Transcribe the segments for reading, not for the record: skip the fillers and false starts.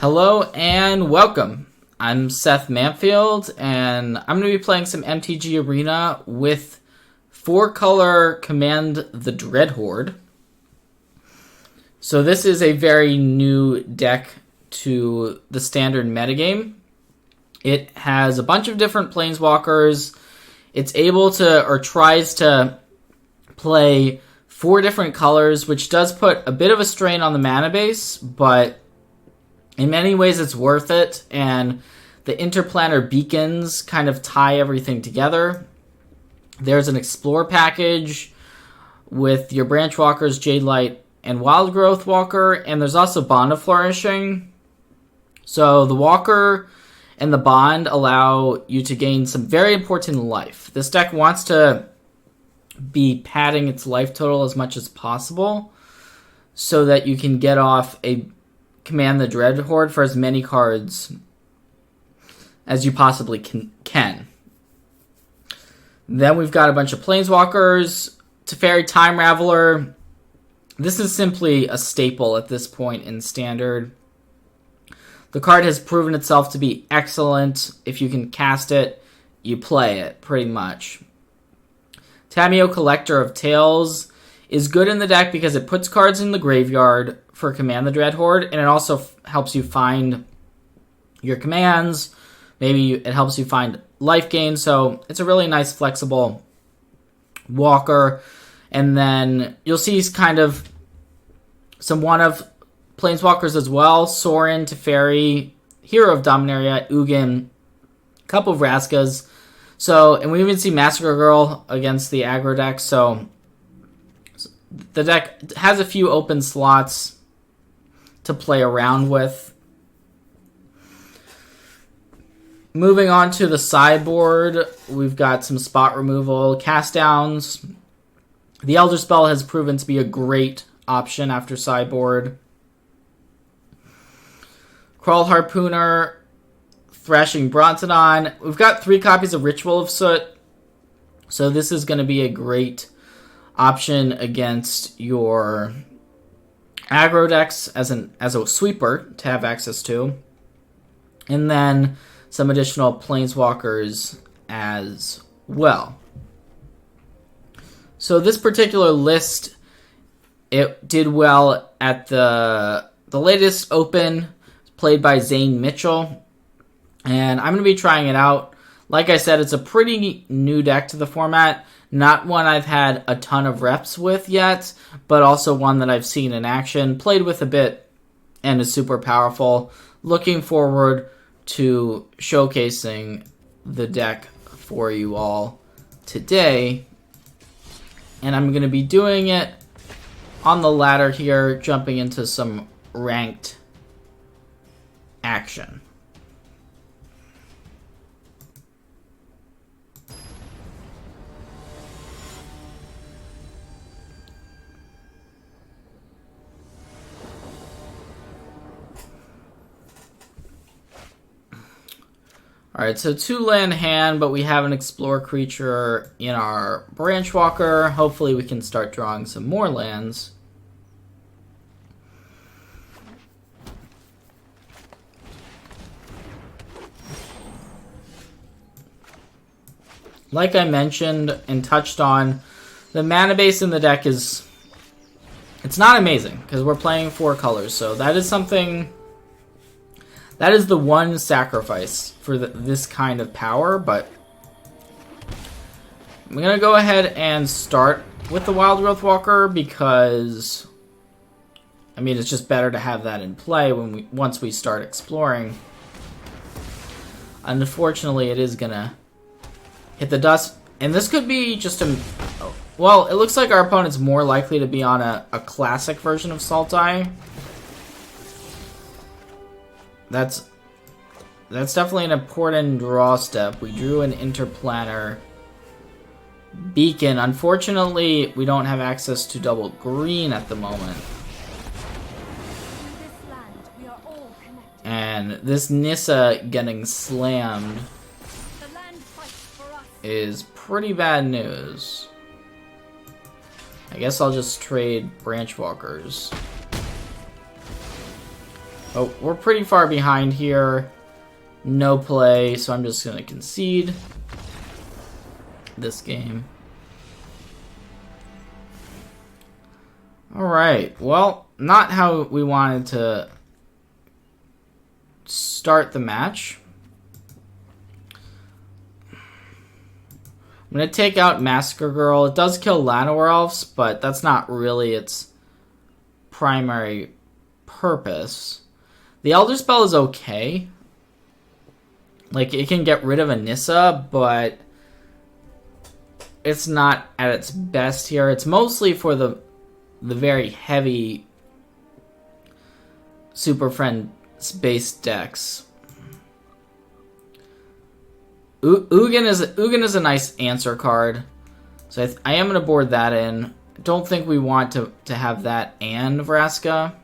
Hello and welcome. I'm Seth Manfield and I'm going to be playing some MTG Arena with 4-color Command the Dreadhorde. So this is a very new deck to the standard metagame. It has a bunch of different planeswalkers. It's able to, or tries to, play 4 different colors, which does put a bit of a strain on the mana base, but in many ways it's worth it, and the interplanar beacons kind of tie everything together. There's an Explore package with your Branch Walkers, Jade Light, and Wild Growth Walker, and there's also Bond of Flourishing. So the Walker and the Bond allow you to gain some very important life. This deck wants to be padding its life total as much as possible so that you can get off a Command the Dreadhorde for as many cards as you possibly can. Then we've got a bunch of Planeswalkers. Teferi Time Raveler. This is simply a staple at this point in Standard. The card has proven itself to be excellent. If you can cast it, you play it, pretty much. Tamiyo Collector of Tales is good in the deck because it puts cards in the graveyard for Command the Dreadhorde, and it also helps you find your commands. Maybe it helps you find life gain, so it's a really nice flexible walker. And then you'll see kind of some one-of planeswalkers as well. Sorin, Teferi, Hero of Dominaria, Ugin, a couple of Raskas. So, and we even see Massacre Girl against the aggro deck, so the deck has a few open slots to play around with. Moving on to the sideboard, we've got some spot removal, cast downs. The Elder Spell has proven to be a great option after sideboard. Crawl Harpooner, Thrashing Brontodon. We've got 3 copies of Ritual of Soot, so this is going to be a great option against your aggro decks as a sweeper to have access to. And then some additional planeswalkers as well. So this particular list, it did well at the latest open, played by Zane Mitchell, and I'm going to be trying it out. Like I said, it's a pretty new deck to the format. Not one I've had a ton of reps with yet, but also one that I've seen in action, played with a bit, and is super powerful. Looking forward to showcasing the deck for you all today. And I'm going to be doing it on the ladder here, jumping into some ranked action. Alright, so 2-land hand, but we have an Explore creature in our Branch Walker. Hopefully we can start drawing some more lands. Like I mentioned and touched on, the mana base in the deck is... it's not amazing, because we're playing 4 colors, so that is something... that is the one sacrifice for this kind of power, but I'm going to go ahead and start with the Wild Growth Walker because, I mean, it's just better to have that in play once we start exploring. Unfortunately, it is going to hit the dust, and this could be just a... well, it looks like our opponent's more likely to be on a classic version of Sultai. That's definitely an important draw step. We drew an interplanar beacon. Unfortunately, we don't have access to double green at the moment. And this Nissa getting slammed is pretty bad news. I guess I'll just trade Branch Walkers. Oh, we're pretty far behind here. No play, so I'm just going to concede this game. Alright, well, not how we wanted to start the match. I'm going to take out Massacre Girl. It does kill Llanowar Elves, but that's not really its primary purpose. The Elder Spell is okay. Like, it can get rid of a Nissa, but it's not at its best here. It's mostly for the very heavy Super Friends-based decks. Ugin is a nice answer card, so I am going to board that in. Don't think we want to have that and Vraska.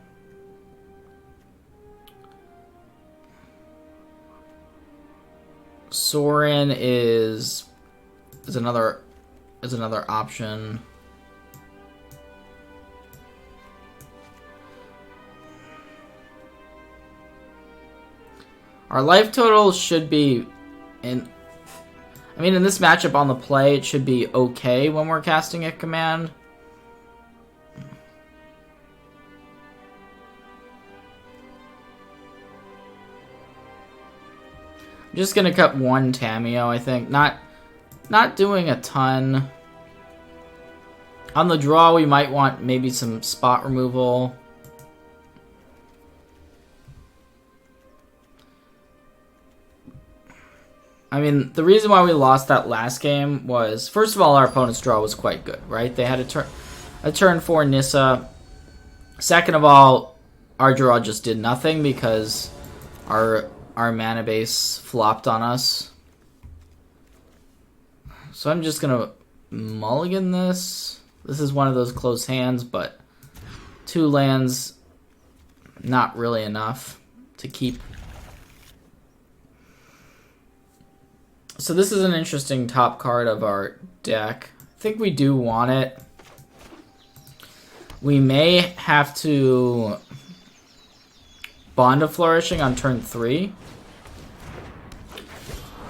Sorin is another option. Our life total should be in this matchup on the play, it should be okay when we're casting a command. I'm just gonna cut one Tameo, I think. Not doing a ton. On the draw, we might want maybe some spot removal. I mean, the reason why we lost that last game was, first of all, our opponent's draw was quite good, right? They had a turn 4 Nissa. Second of all, our draw just did nothing because our mana base flopped on us. So I'm just going to mulligan this. This is one of those close hands, but 2 lands, not really enough to keep. So this is an interesting top card of our deck. I think we do want it. We may have to Bond of Flourishing on turn 3.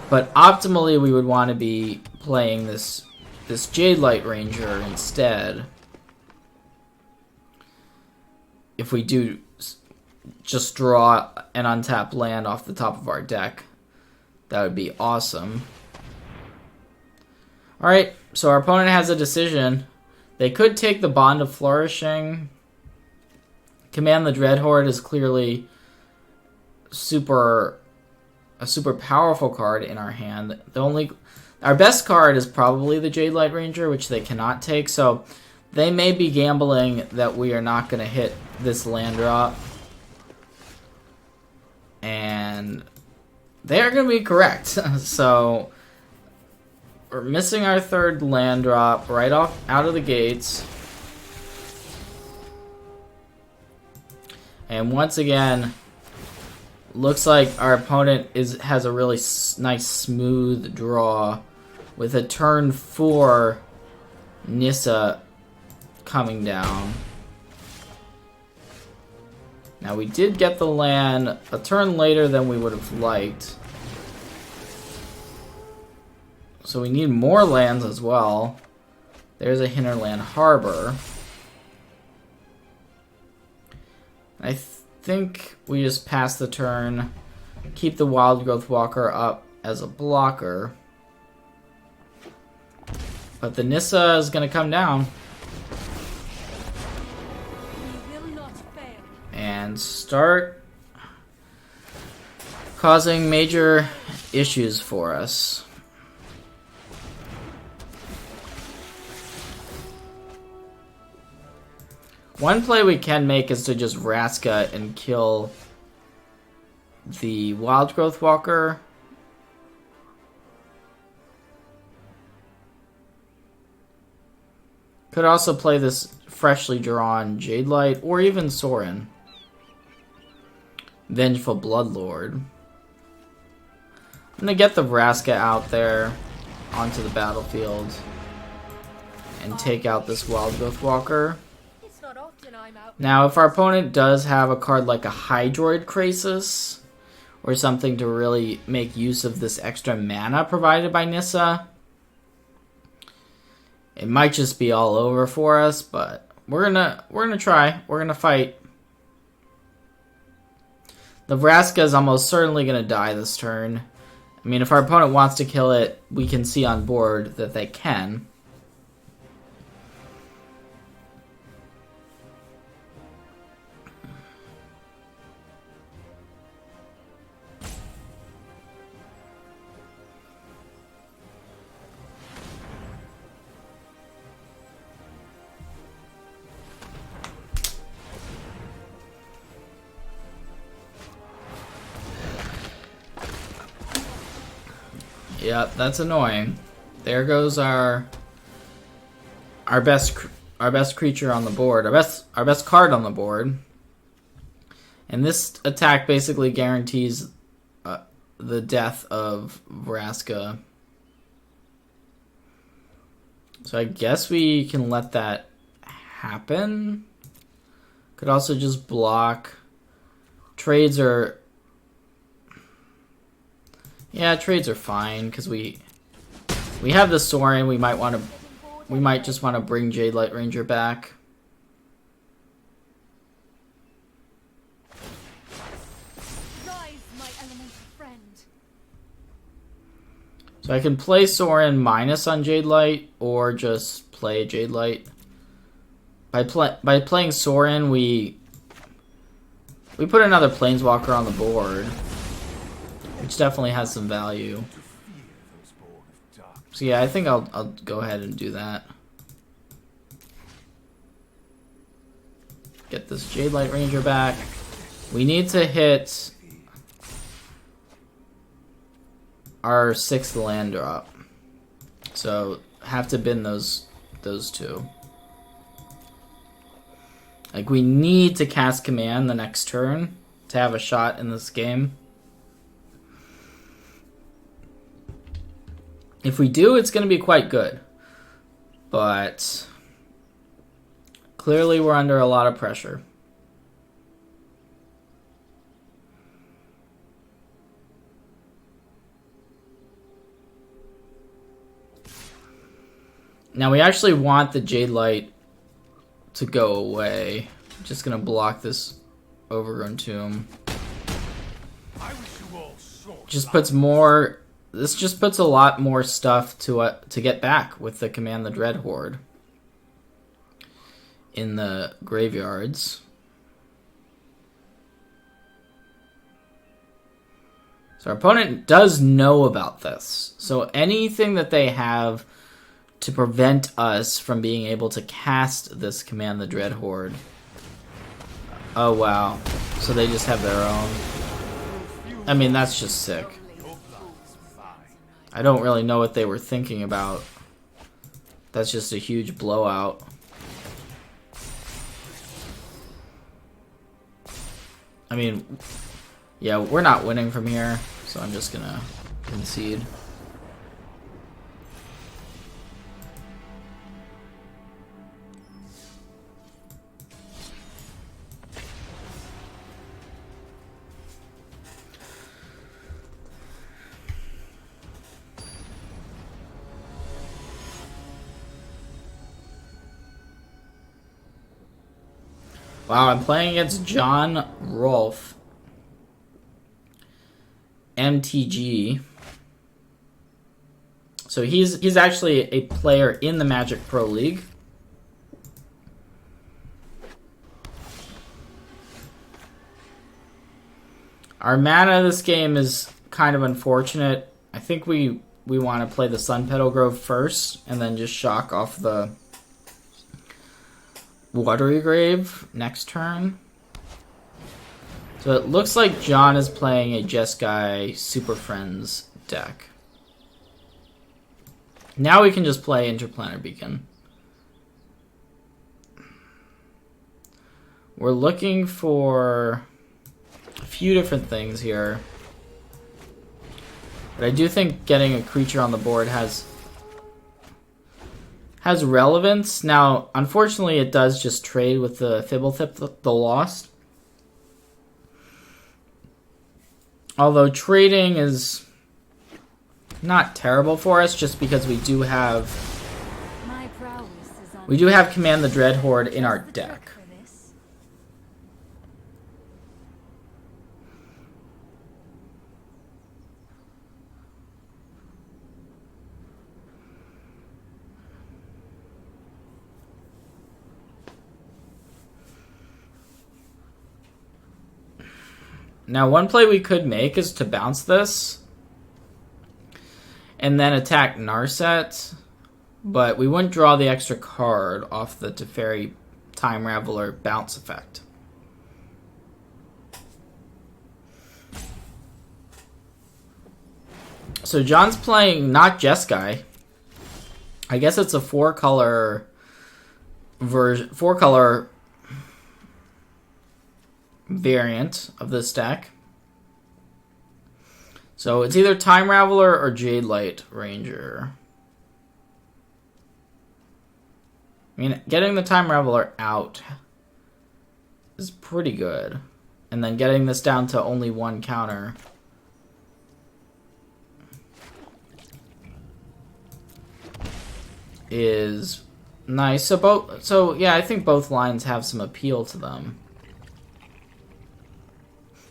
But optimally we would want to be playing this Jade Light Ranger instead. If we do just draw an untapped land off the top of our deck, that would be awesome. Alright, so our opponent has a decision. They could take the Bond of Flourishing. Command the Dreadhorde is clearly a super powerful card in our hand. Our best card is probably the Jade Light Ranger, which they cannot take, so they may be gambling that we are not going to hit this land drop. And they are going to be correct. So we're missing our third land drop right off out of the gates. And once again, looks like our opponent has a really nice smooth draw with a turn 4 Nissa coming down. Now we did get the land a turn later than we would have liked. So we need more lands as well. There's a Hinterland Harbor. I think we just pass the turn, keep the Wild Growth Walker up as a blocker. But the Nissa is going to come down. And start causing major issues for us. One play we can make is to just Vraska and kill the Wild Growth Walker. Could also play this freshly drawn Jade Light or even Sorin. Vengeful Bloodlord. I'm gonna get the Vraska out there onto the battlefield and take out this Wild Growth Walker. It's not often I'm out Now, if our opponent does have a card like a Hydroid Krasis, or something to really make use of this extra mana provided by Nissa, it might just be all over for us, but we're gonna try. We're gonna fight. The Vraska is almost certainly gonna die this turn. I mean, if our opponent wants to kill it, we can see on board that they can. Yep, that's annoying. There goes our best creature on the board, our best card on the board. And this attack basically guarantees the death of Vraska. So I guess we can let that happen. Could also just block. Trades are... Yeah, trades are fine because we have the Sorin. We might just want to bring Jade Light Ranger back. Rise, my elemental friend. So I can play Sorin minus on Jade Light or just play Jade Light. By playing Sorin, we put another Planeswalker on the board, which definitely has some value. So yeah, I think I'll go ahead and do that. Get this Jade Light Ranger back. We need to hit our 6th land drop. So have to bin those two. Like, we need to cast Command the next turn to have a shot in this game. If we do, it's going to be quite good. But clearly we're under a lot of pressure. Now we actually want the Jade Light to go away. I'm just going to block this Overgrown Tomb. Just puts more... This just puts a lot more stuff to get back with the Command the Dreadhorde in the graveyards. So our opponent does know about this. So anything that they have to prevent us from being able to cast this Command the Dreadhorde. Oh wow. So they just have their own. I mean, that's just sick. I don't really know what they were thinking about. That's just a huge blowout. I mean, yeah, we're not winning from here, so I'm just gonna concede. Wow, I'm playing against John Rolfe, MTG. So he's actually a player in the Magic Pro League. Our mana this game is kind of unfortunate. I think we want to play the Sun Petal Grove first and then just shock off the Watery Grave next turn. So it looks like John is playing a Jeskai Super Friends deck. Now we can just play Interplanar Beacon. We're looking for a few different things here. But I do think getting a creature on the board has has relevance. Now, unfortunately, it does just trade with the Fibblethip, the Lost. Although trading is not terrible for us, just because we do have Command the Dreadhorde in our deck. Now, one play we could make is to bounce this and then attack Narset, but we wouldn't draw the extra card off the Teferi Time Raveler bounce effect. So John's playing not Jeskai. I guess it's a four-color variant of this deck. So it's either Time Raveler or Jade Light Ranger. I mean, getting the Time Raveler out is pretty good. And then getting this down to only one counter is nice. So yeah, I think both lines have some appeal to them.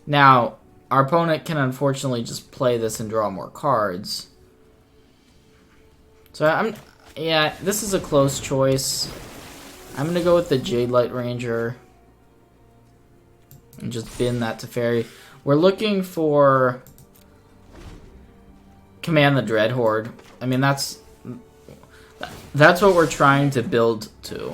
Now, our opponent can unfortunately just play this and draw more cards. So yeah, this is a close choice. I'm gonna go with the Jade Light Ranger and just bin that Teferi. We're looking for Command the Dreadhorde. I mean, that's what we're trying to build to.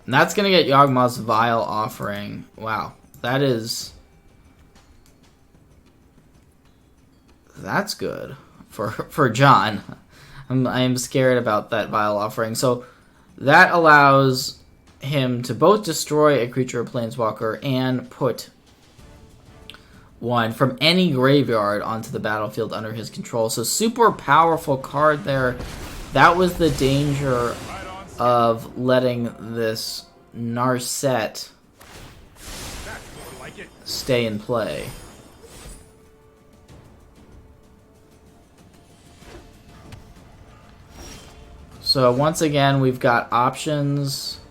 And that's gonna get Yawgmoth's Vile Offering. Wow. That's good for John. I'm scared about that Vile Offering. So that allows him to both destroy a creature or planeswalker and put one from any graveyard onto the battlefield under his control. So super powerful card there. That was the danger of letting this Narset stay in play. So once again, we've got options.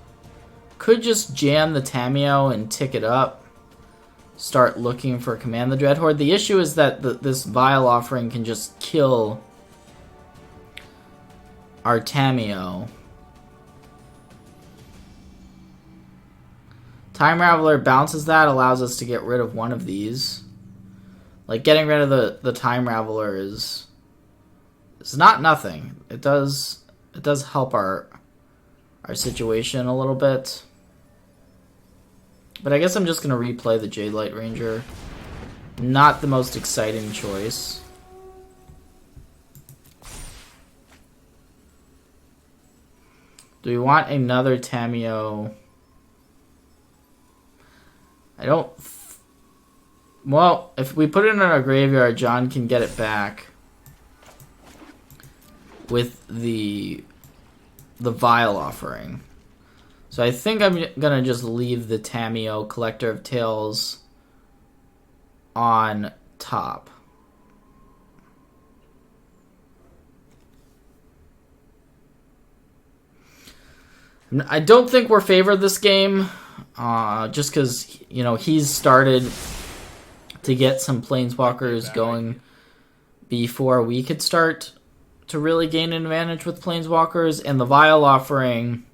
Could just jam the Tamiyo and tick it up. Start looking for Command the Dreadhorde. The issue is that this Vile Offering can just kill our Tamiyo. Time Raveler bounces that, allows us to get rid of one of these. Like, getting rid of the Time Raveler is not nothing. It does help our situation a little bit. But I guess I'm just going to replay the Jade Light Ranger. Not the most exciting choice. Do we want another Tamiyo? Well, if we put it in our graveyard, John can get it back with the Vile Offering. So I think I'm gonna just leave the Tamiyo Collector of Tales on top. I don't think we're favored this game, just because, you know, he's started to get some Planeswalkers going before we could start to really gain an advantage with Planeswalkers, and the Vile Offering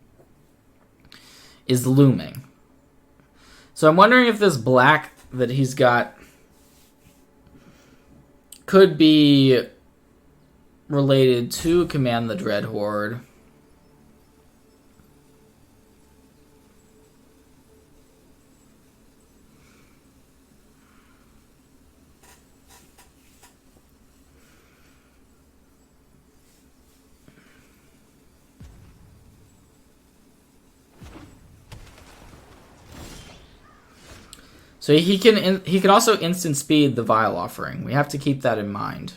is looming. So I'm wondering if this black that he's got could be related to Command the Dreadhorde. So he can also instant speed the Vile Offering. We have to keep that in mind.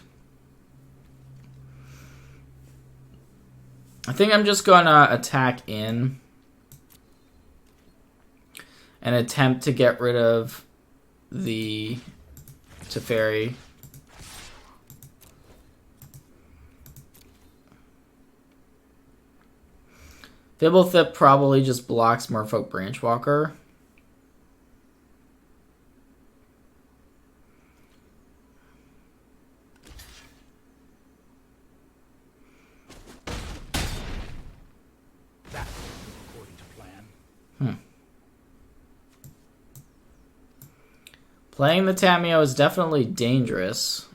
I think I'm just gonna attack in and attempt to get rid of the Teferi. Fibblethip probably just blocks Merfolk Branchwalker. That according to plan. Playing the Tamiyo is definitely dangerous.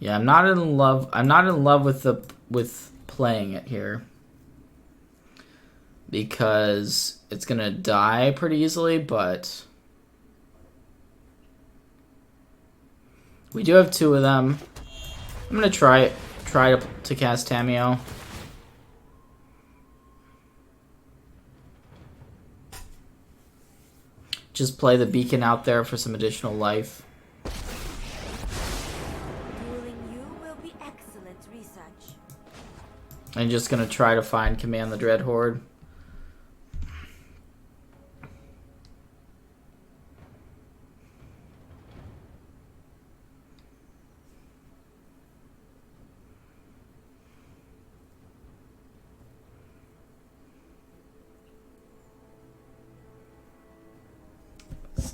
Yeah, I'm not in love. I'm not in love with playing it here because it's gonna die pretty easily. But we do have two of them. I'm gonna try to cast Tamiyo. Just play the beacon out there for some additional life. I'm just gonna try to find Command the Dreadhorde.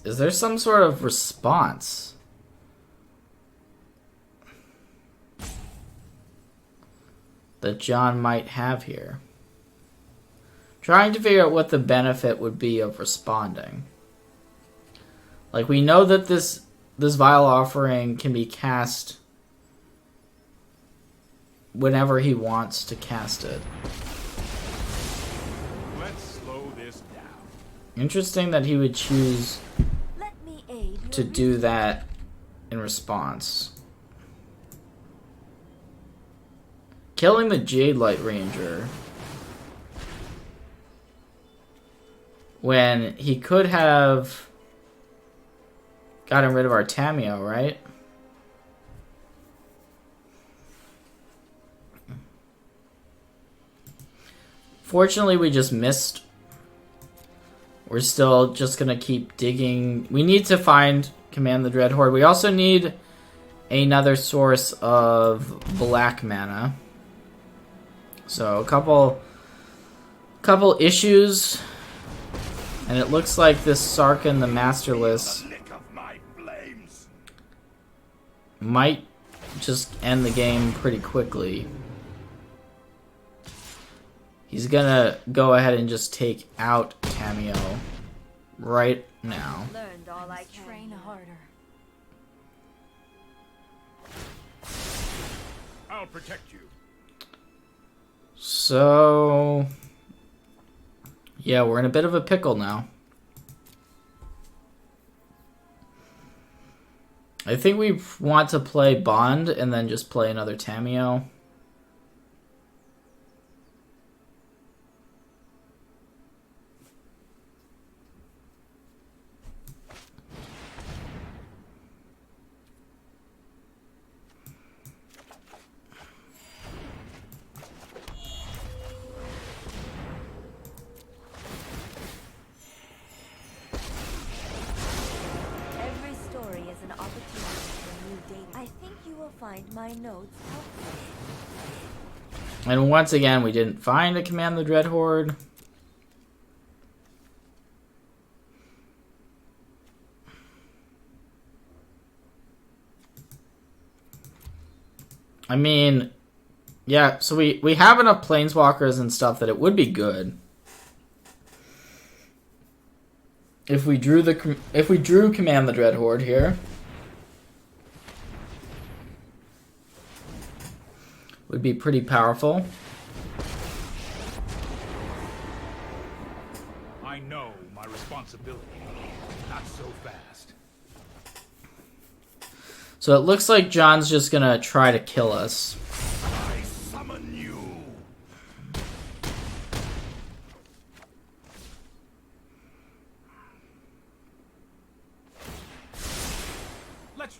Is there some sort of response? That John might have here. Trying to figure out what the benefit would be of responding. Like, we know that this Vile Offering can be cast whenever he wants to cast it. Let's slow this down. Interesting that he would choose to do that in response. Killing the Jade Light Ranger when he could have gotten rid of our Tamiyo, right? Fortunately, we just missed. We're still just gonna keep digging. We need to find Command the Dreadhorde. We also need another source of black mana. So a couple issues, and it looks like this Sarkhan the Masterless might just end the game pretty quickly. He's gonna go ahead and just take out Tamiyo right now. Learned all I can. Train harder. I'll protect you. So, yeah, we're in a bit of a pickle now. I think we want to play Bond and then just play another Tamiyo. My notes. And once again, we didn't find a Command the Dreadhorde. I mean, yeah, so we have enough Planeswalkers and stuff that it would be good if we drew Command the Dreadhorde here. Would be pretty powerful. I know my responsibility. Not so fast. So it looks like John's just gonna try to kill us. I summon you.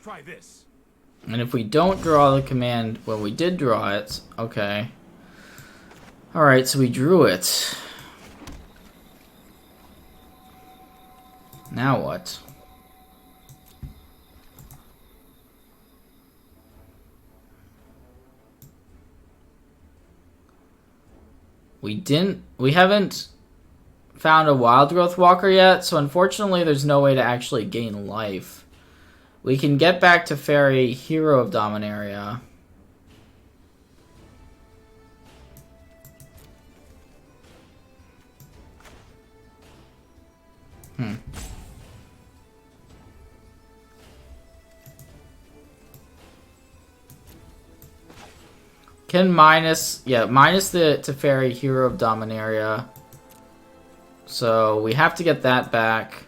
try this. And if we don't draw the command, well, we did draw it. Okay. Alright, so we drew it. Now what? We haven't found a wild growth walker yet, so unfortunately there's no way to actually gain life. We can get back to Fairy Hero of Dominaria. Can minus the Teferi Hero of Dominaria. So we have to get that back.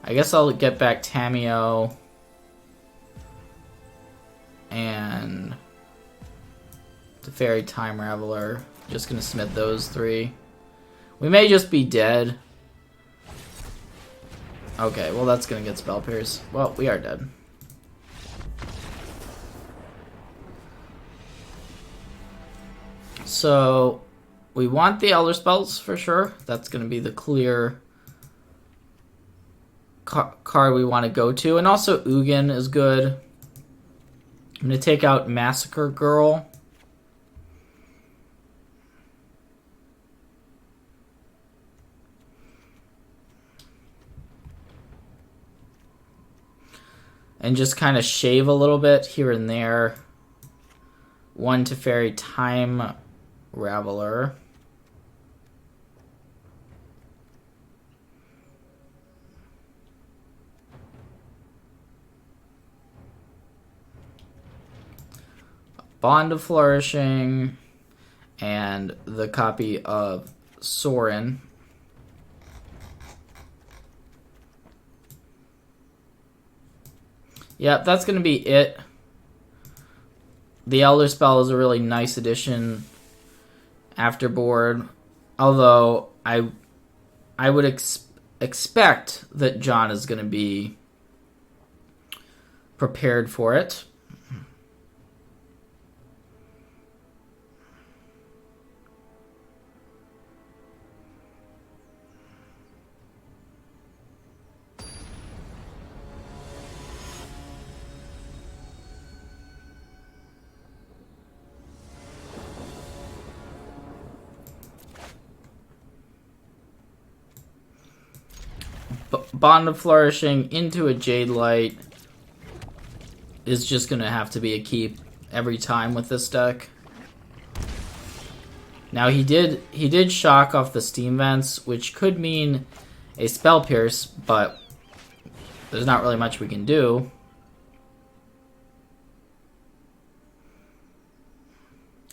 I guess I'll get back Tamio and Teferi Time Raveler. Just gonna submit those three. We may just be dead. Okay, well that's gonna get Spell Pierce. Well, we are dead. So, we want the Elder Spells for sure. That's going to be the clear card we want to go to. And also, Ugin is good. I'm going to take out Massacre Girl. And just kind of shave a little bit here and there. One Teferi Time Raveler. Bond of Flourishing. And the copy of Sorin. Yep, that's going to be it. The Elder Spell is a really nice addition after board, although I would expect that John is going to be prepared for it. Bond of Flourishing into a Jade Light is just going to have to be a keep every time with this deck. Now he did shock off the Steam Vents, which could mean a Spell Pierce, but there's not really much we can do.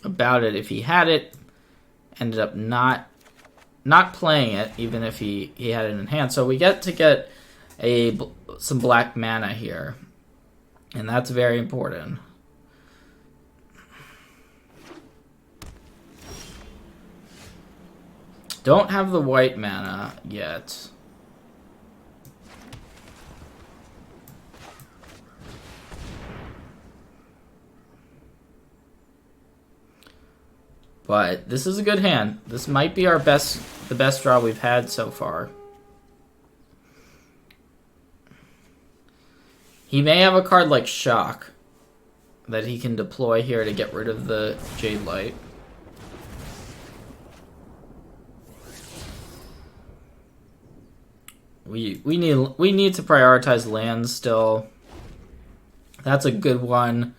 About it. If he had it, ended up not playing it, even if he had it in hand. So we get some black mana here, and that's very important. Don't have the white mana yet. But this is a good hand. This might be the best draw we've had so far. He may have a card like Shock that he can deploy here to get rid of the Jade Light. We need to prioritize lands still. That's a good one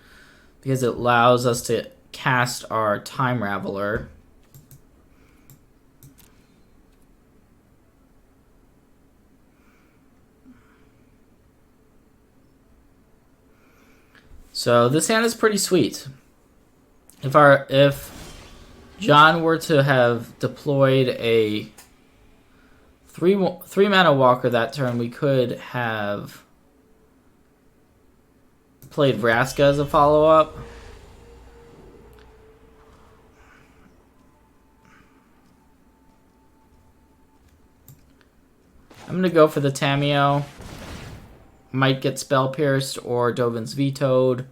because it allows us to cast our Time Raveler. So this hand is pretty sweet. If John were to have deployed a three mana walker that turn, we could have played Vraska as a follow-up. I'm going to go for the Tamio. might get spell pierced or Dovin's vetoed.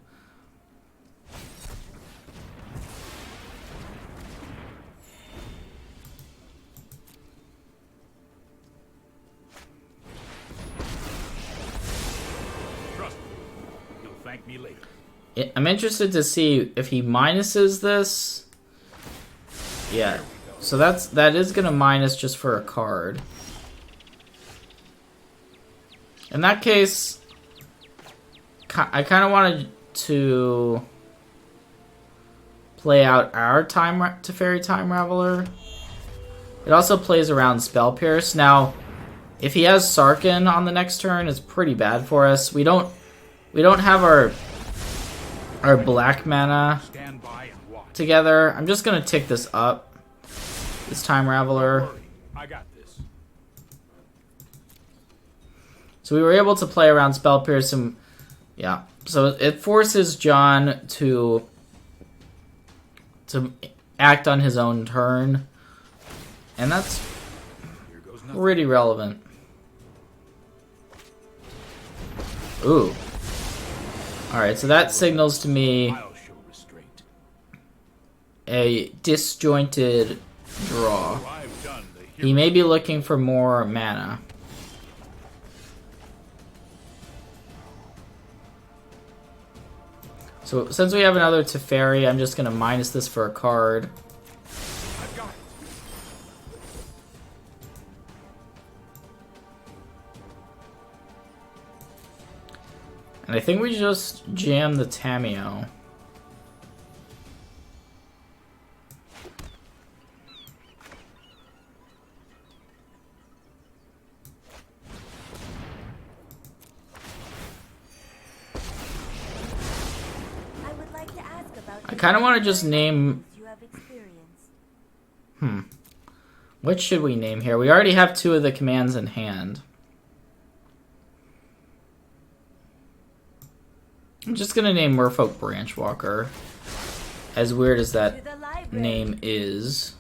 Trust me, you'll thank me later. I'm interested to see if he minuses this. Yeah, so that is gonna minus just for a card. In that case, I kind of wanted to play out our Teferi Time Raveler. It also plays around Spell Pierce. Now, if he has Sarkin on the next turn, it's pretty bad for us. We don't have our black mana Stand by and watch. together. I'm just gonna tick this up. This Time Raveler. Hurry, I got this. So we were able to play around Spell Pierce and yeah. So it forces John to act on his own turn. And that's Here goes nothing. pretty relevant. Ooh. Alright, so that signals to me I'll show restraint. a disjointed draw. Oh, I've done the He may be looking for more mana. So since we have another Teferi, I'm just going to minus this for a card. I've got it. And I think we just jam the Tameo. I would like to ask about I kind of want to just name... you have experienced. What should we name here? We already have two of the commands in hand. I'm just going to name Merfolk Branchwalker. As weird as To that the library. name is.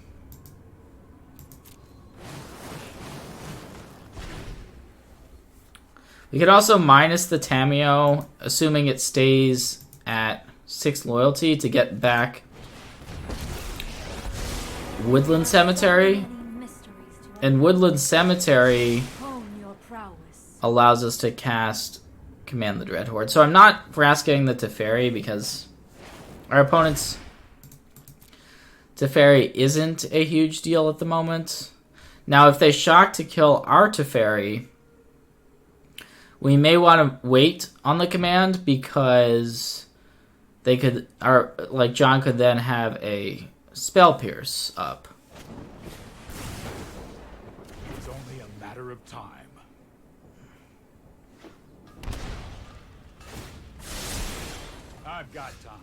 We could also minus the Tameo, assuming it stays at 6 loyalty to get back Woodland Cemetery. Many mysteries to And Woodland Cemetery hone your prowess. allows us to cast Command the Dreadhorde. So I'm not frasking the Teferi because our opponent's Teferi isn't a huge deal at the moment. Now, if they shock to kill our Teferi, we may want to wait on the command because they could, or like John could then have a Spell Pierce up. It's only a matter of time. I've got time.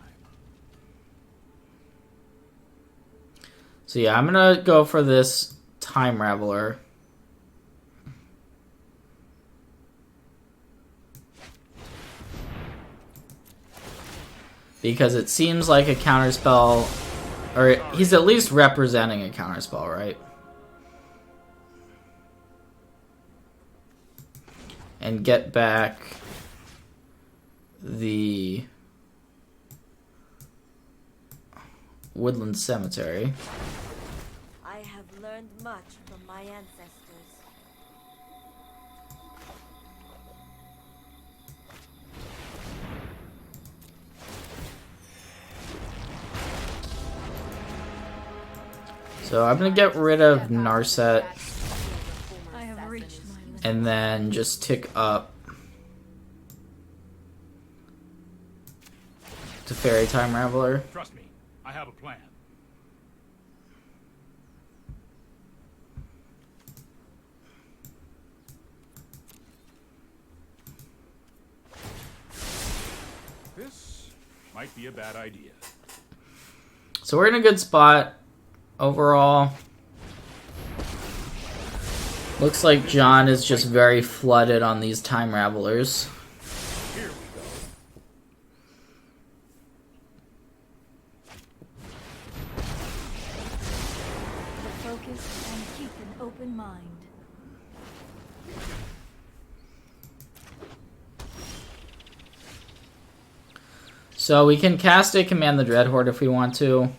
So yeah, I'm gonna go for this Time Raveler. Because it seems like a counterspell, or he's at least representing a counterspell, right? And get back the Woodland Cemetery. I have learned much from my ancestors. So I'm gonna get rid of Narset I have reached my limit. and then just tick up to Fairy Time Raveler. Trust me, I have a plan. This might be a bad idea. So we're in a good spot overall. Looks like John is just very flooded on these Time Ravelers. Here we go. Focus and keep an open mind. So we can cast a Command the Dreadhorde if we want to.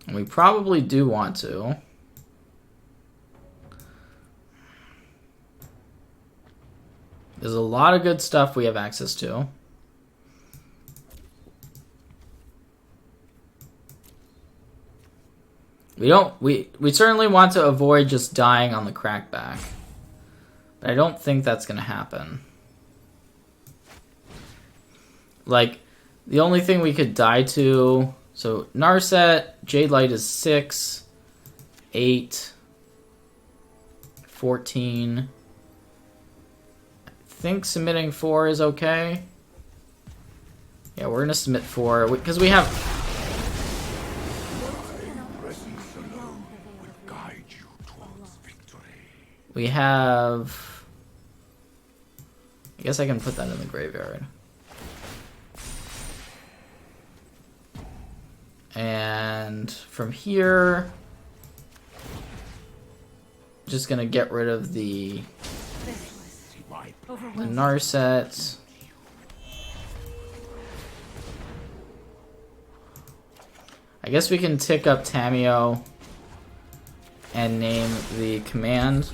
And we probably do want to. There's a lot of good stuff we have access to. We certainly want to avoid just dying on the crackback. But I don't think that's going to happen. Like, the only thing we could die to... So, Narset, Jade Light is 6, 8, 14. I think submitting 4 is okay. Yeah, we're going to submit 4, because we have... We have... I guess I can put that in the graveyard. And from here... Just gonna get rid of the Narset. I guess we can tick up Tameo and name the command.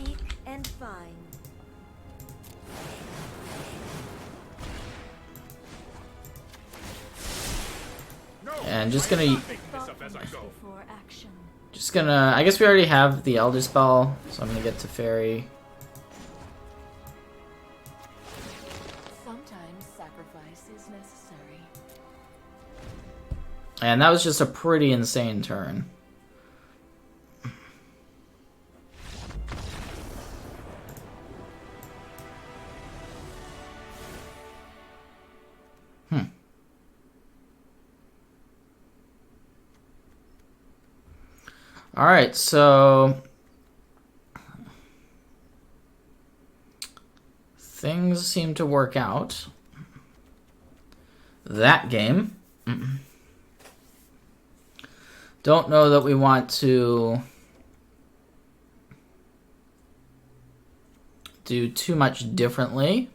And just gonna... I guess we already have the Elder Spell, so I'm gonna get to Fairy. Sometimes sacrifice is necessary. And that was just a pretty insane turn. Alright, so... Things seem to work out. That game. Don't know that we want to do too much differently.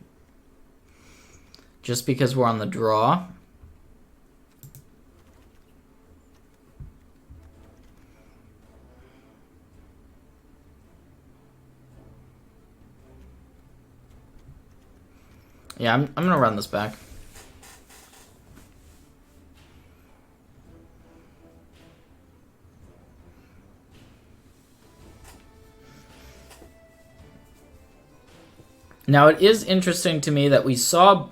Just because we're on the draw. Yeah, I'm gonna run this back. Now, it is interesting to me that we saw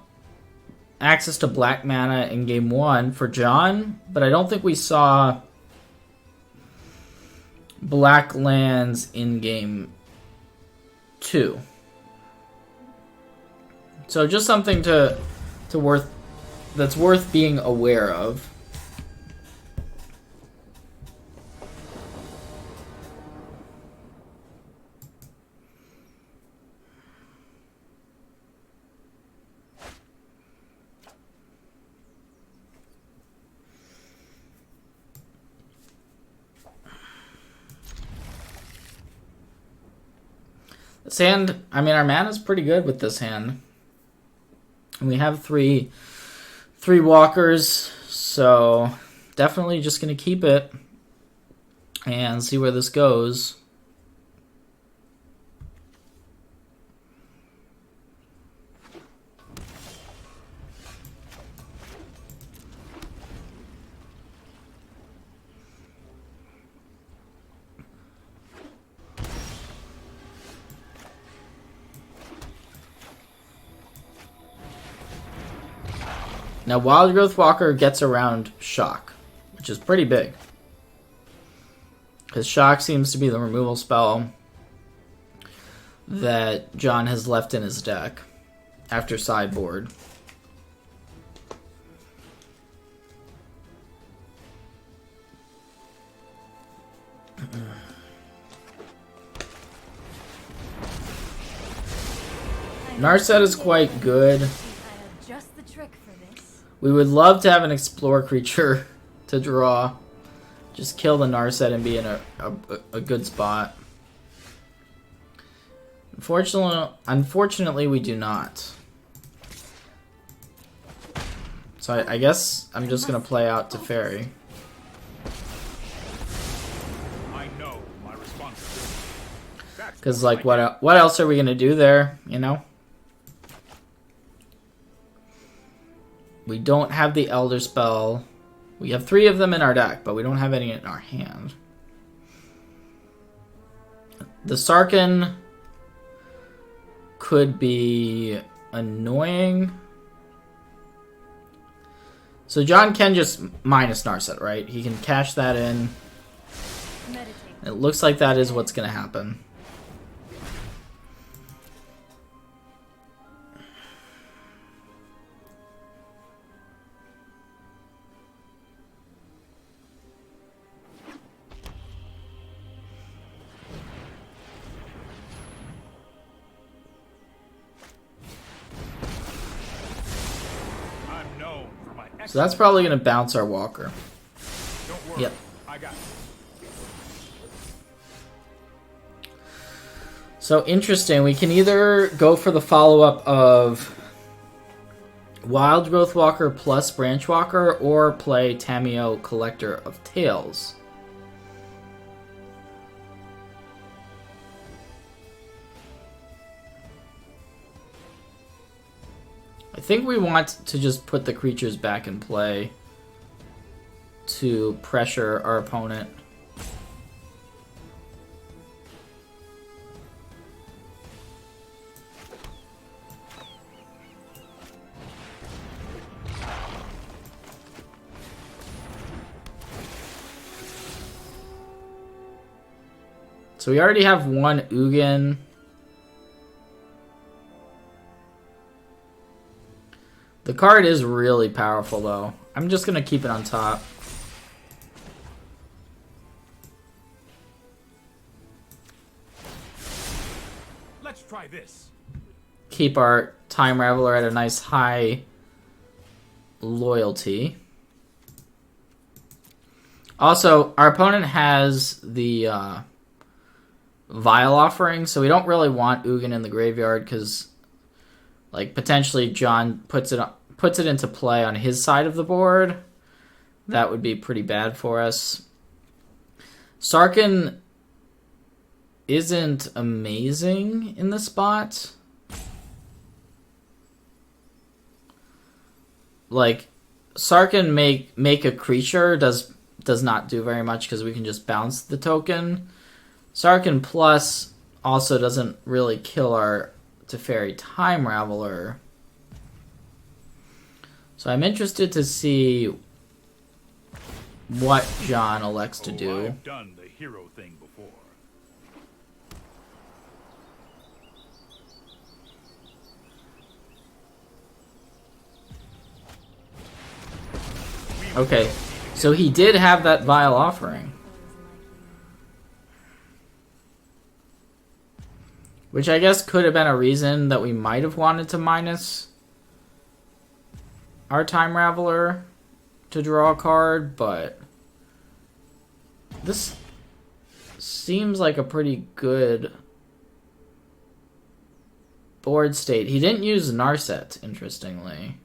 access to black mana in game 1 for John, but I don't think we saw black lands in game 2. So just something that's worth being aware of. This hand, I mean, our mana's pretty good with this hand. And we have three walkers, so definitely just going to keep it and see where this goes. Now, Wild Growth Walker gets around Shock, which is pretty big. Because Shock seems to be the removal spell that John has left in his deck after sideboard. Narset is quite good. We would love to have an Explore creature to draw. Just kill the Narset and be in a good spot. Unfortunately, we do not. So I guess I'm just gonna play out Teferi. I know my responsibility. Because, like, what else are we gonna do there, you know? We don't have the Elder Spell. We have 3 of them in our deck, but we don't have any in our hand. The Sarkin could be annoying. So John can just minus Narset, right? He can cash that in. Meditate. It looks like that is what's going to happen. I'm known for my So that's probably going to bounce our Walker. Don't worry. Yep. I got it. So interesting. We can either go for the follow-up of Wild Growth Walker plus Branch Walker, or play Tamiyo, Collector of Tales. I think we want to just put the creatures back in play to pressure our opponent. So we already have 1 Ugin. The card is really powerful, though. I'm just going to keep it on top. Let's try this. Keep our Time Raveler at a nice high loyalty. Also, our opponent has the Vial Offering, so we don't really want Ugin in the graveyard because, like, potentially John puts it into play on his side of the board. That would be pretty bad for us. Sarkin isn't amazing in the spot. Like, Sarkin make a creature does not do very much because we can just bounce the token. Sarkin Plus also doesn't really kill our Teferi Time Raveler. So I'm interested to see what John elects to do. I've done the hero thing before. Okay, so he did have that Vial Offering, which I guess could have been a reason that we might have wanted to minus our Time Raveler to draw a card, but this seems like a pretty good board state. He didn't use Narset, interestingly.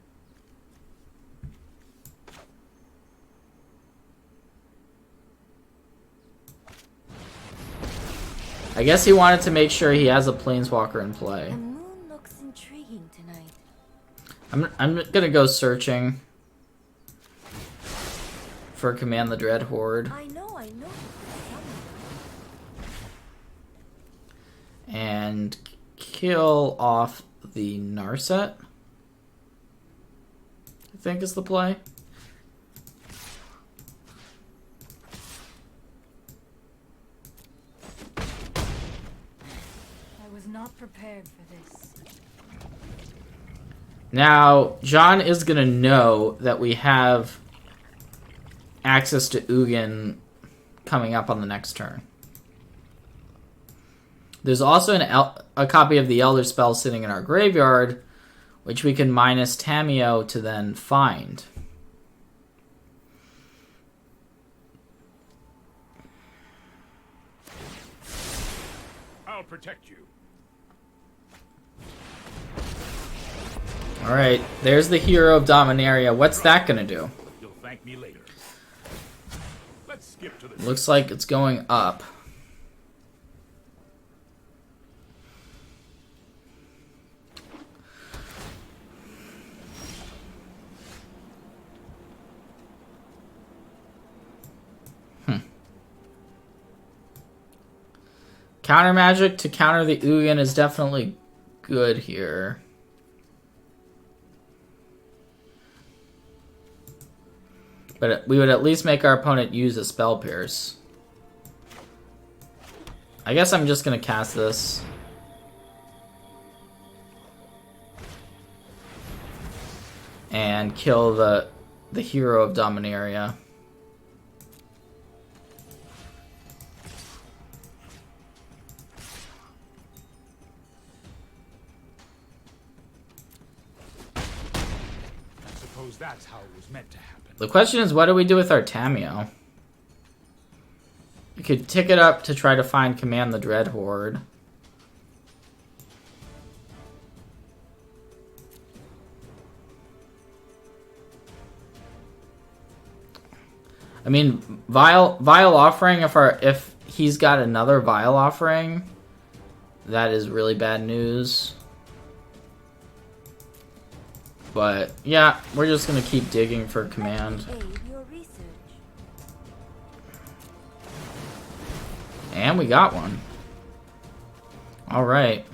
I guess he wanted to make sure he has a Planeswalker in play. The moon looks intriguing tonight. I'm gonna go searching for Command the Dreadhorde. I know. And kill off the Narset, I think is the play. I was not prepared for this. Now, John is going to know that we have access to Ugin coming up on the next turn. There's also a copy of the Elder Spell sitting in our graveyard, which we can minus Tamiyo to then find. I'll protect you. Alright, there's the hero of Dominaria. What's that gonna do? You'll thank me later. Let's skip to the Looks like it's going up. Counter magic to counter the Ugin is definitely good here. But we would at least make our opponent use a Spell Pierce. I guess I'm just gonna cast this. And kill the hero of Dominaria. That's how it was meant to happen. The question is, what do we do with our Tamio? We could tick it up to try to find Command the Dreadhorde. I mean, Vile Offering, if he's got another Vile Offering, that is really bad news. But, yeah, we're just going to keep digging for command. And we got one. Alright.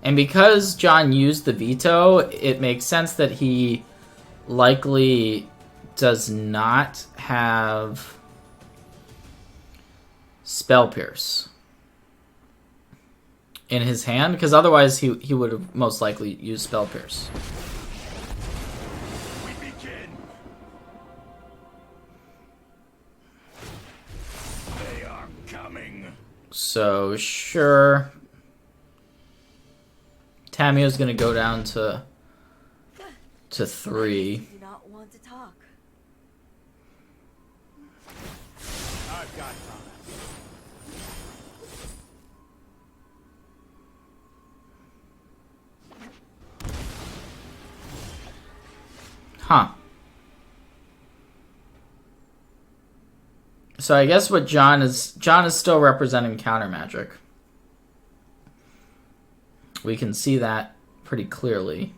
And because John used the veto, it makes sense that he likely does not have Spell Pierce in his hand, because otherwise he would have most likely used Spell Pierce. We begin. They are coming. So sure, Tamio's gonna go down to 3. Do not want to talk. I've got time. Huh. So I guess what John is still representing counter magic. We can see that pretty clearly.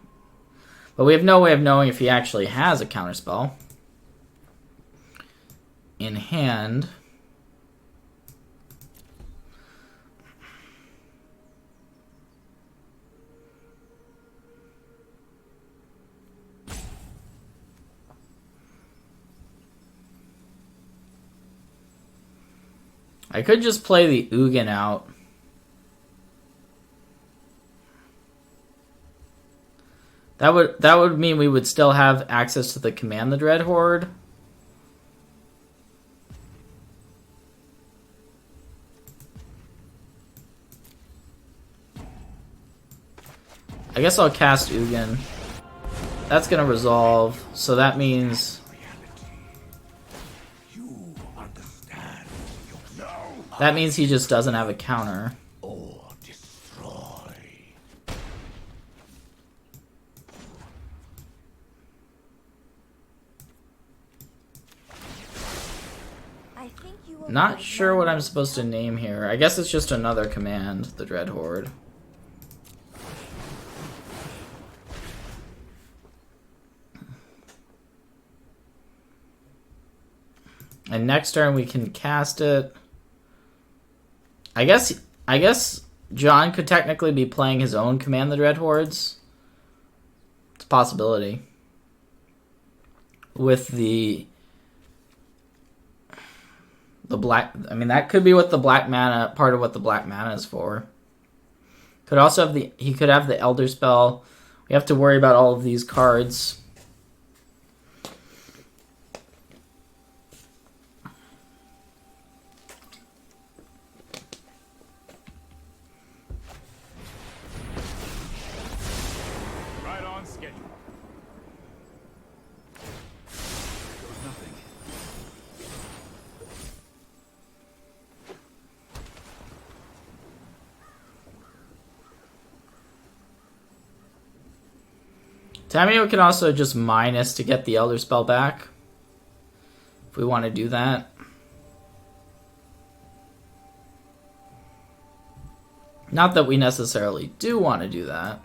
But we have no way of knowing if he actually has a counterspell in hand. I could just play the Ugin out. That would mean we would still have access to the Command the Dreadhorde. I guess I'll cast Ugin. That's gonna resolve, so that means he just doesn't have a counter. Or destroy. I think you will Not sure what I'm supposed to name here. I guess it's just another command, the Dreadhorde. And next turn we can cast it. I guess John could technically be playing his own Command the Dreadhordes. It's a possibility. With the black, I mean, that could be what the black mana, part of what the black mana is for. Could also have he could have the Elder Spell. We have to worry about all of these cards. Tamio can also just minus to get the Elder Spell back. If we want to do that. Not that we necessarily do want to do that.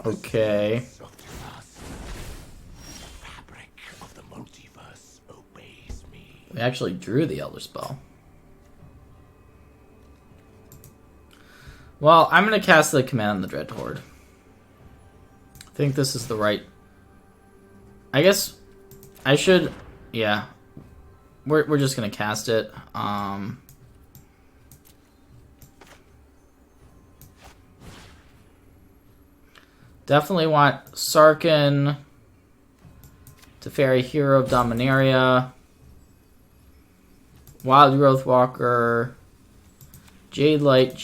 Okay. We actually drew the Elder Spell. Well, I'm going to cast the command on the Dreadhorde. I think this is the right... I guess I should... Yeah. We're just going to cast it. Definitely want Sarkin, Teferi, Hero of Dominaria, Wild Growth Walker, Jade Light,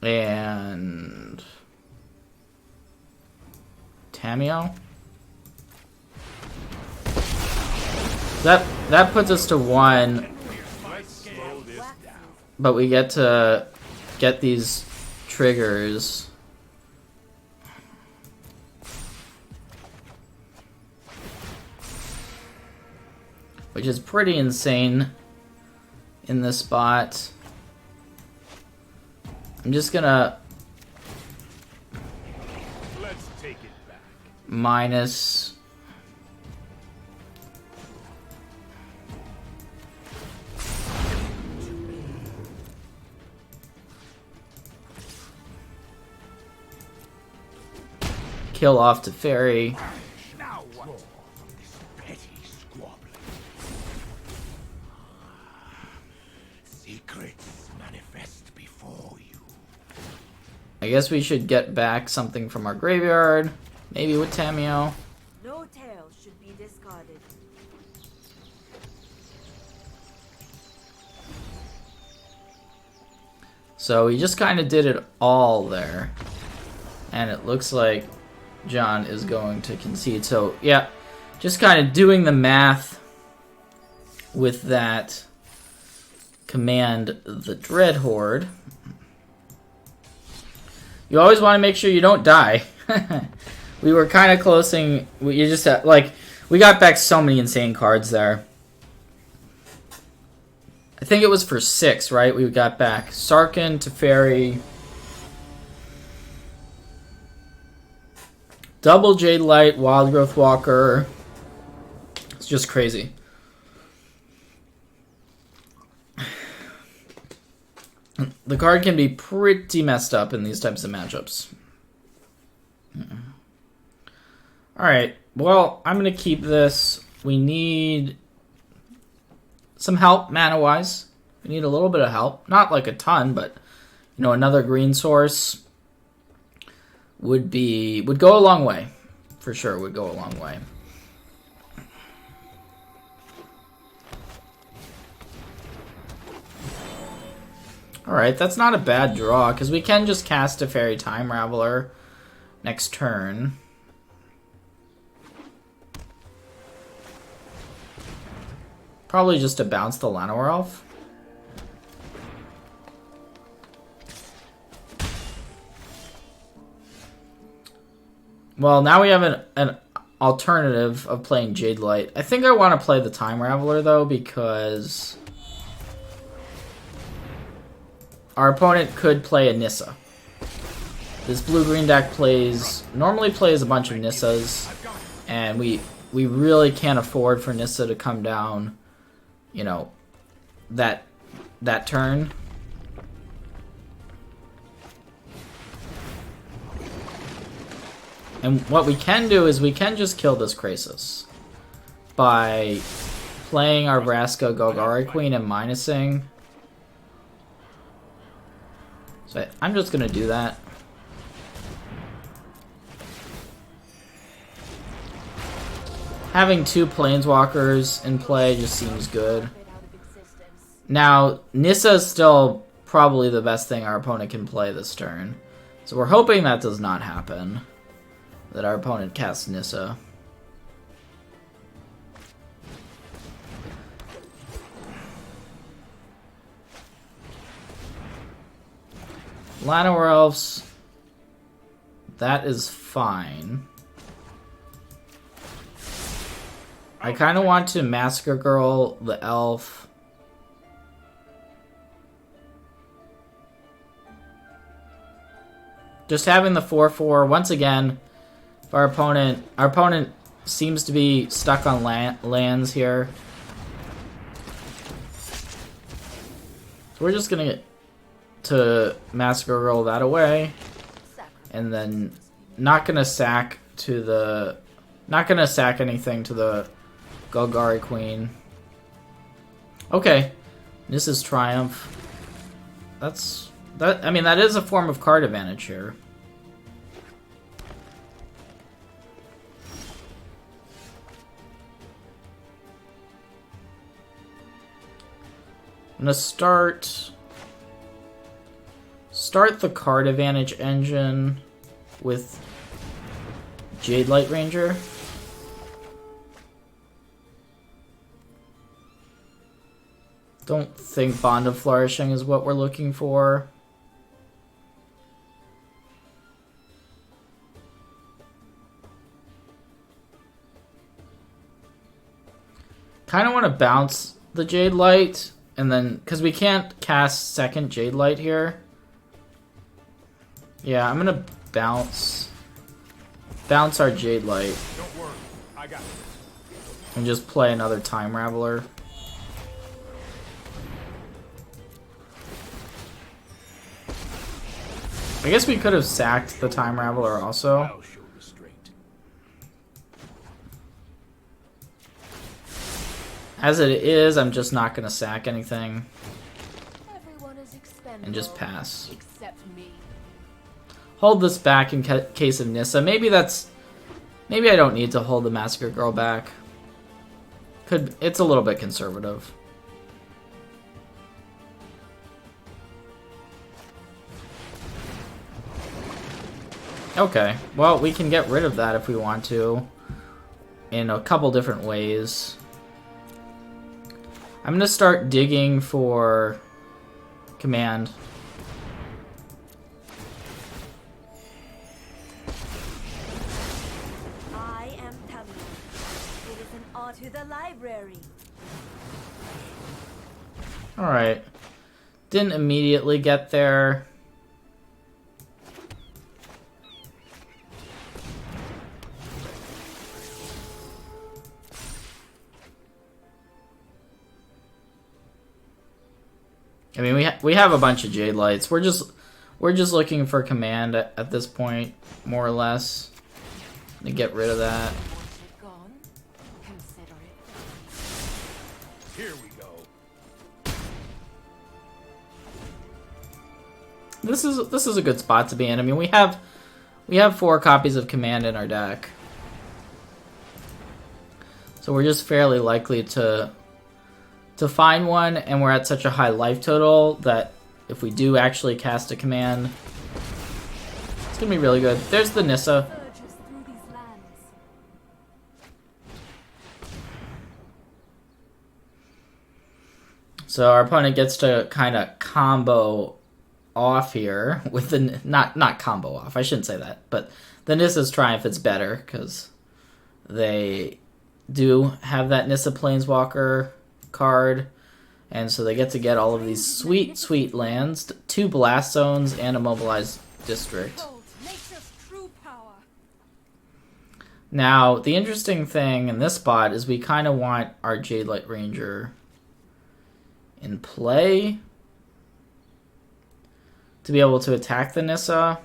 and Tamio. That puts us to 1. But we get to get these triggers. Which is pretty insane in this spot. I'm just gonna Let's take it back. minus. Kill off Teferi. Now what? From this petty squabbling. Secrets manifest before you. I guess we should get back something from our graveyard. Maybe with Tamio. No tail should be discarded. So we just kind of did it all there. And it looks like John is going to concede. So, yeah, just kind of doing the math with that command, the Dreadhorde. You always want to make sure you don't die. We were kind of closing. You just had, like, we got back so many insane cards there. I think it was for 6, right? We got back Sarkin, Teferi, double Jade Light, Wild Growth Walker. It's just crazy. The card can be pretty messed up in these types of matchups. Alright, well, I'm going to keep this. We need some help mana-wise. We need a little bit of help. Not like a ton, but, you know, another green source would go a long way. For sure, would go a long way. Alright, that's not a bad draw, because we can just cast a Fairy Time Raveler next turn. Probably just to bounce the Llanowar Elf. Well, now we have an alternative of playing Jade Light. I think I want to play the Time Raveler, though, because our opponent could play a Nissa. This blue-green deck normally plays a bunch of Nissas, and we really can't afford for Nissa to come down, you know, that turn. And what we can do is we can just kill this Krasis by playing our Vraska Golgari Queen and minusing. So I'm just going to do that. Having 2 Planeswalkers in play just seems good. Now, Nissa is still probably the best thing our opponent can play this turn. So we're hoping that does not happen. That our opponent casts Nissa. Llanowar Elves. That is fine. I kind of want to Massacre Girl the elf. Just having the 4/4 once again. If our opponent seems to be stuck on lands here. So we're just gonna get to Massacre Girl that away, and then not gonna sack anything to the Golgari Queen. Okay, this is Triumph. I mean, that is a form of card advantage here. I'm gonna start the card advantage engine with Jade Light Ranger. Don't think Bond of Flourishing is what we're looking for. Kind of want to bounce the Jade Light, and then, because we can't cast second Jade Light here. Yeah, I'm gonna bounce our Jade Light. Don't worry, I got it. And just play another Time Raveler. I guess we could have sacked the Time Raveler also. I'll show restraint. As it is, I'm just not gonna sack anything Everyone is expendable, and just pass. except me. Hold this back in case of Nissa. Maybe I don't need to hold the Massacre Girl back. It's a little bit conservative. Okay, well, we can get rid of that if we want to in a couple different ways. I'm gonna start digging for command. I am coming. It is an ode to the library. Alright. Didn't immediately get there. I mean, we have a bunch of Jade Lights. We're just looking for command at this point, more or less, to get rid of that. Gone. Consider it. Here we go. This is a good spot to be in. I mean, we have 4 copies of command in our deck, so we're just fairly likely to find one, and we're at such a high life total that if we do actually cast a command, it's gonna be really good. There's the Nissa. Surges through these lands. So our opponent gets to kind of combo off here with the not combo off. I shouldn't say that, but the Nissa's Triumph is better because they do have that Nissa Planeswalker card, and so they get all of these sweet lands, 2 blast zones, and a mobilized district. Nature's true power. Now, the interesting thing in this spot is we kind of want our Jade Light Ranger in play to be able to attack the Nissa.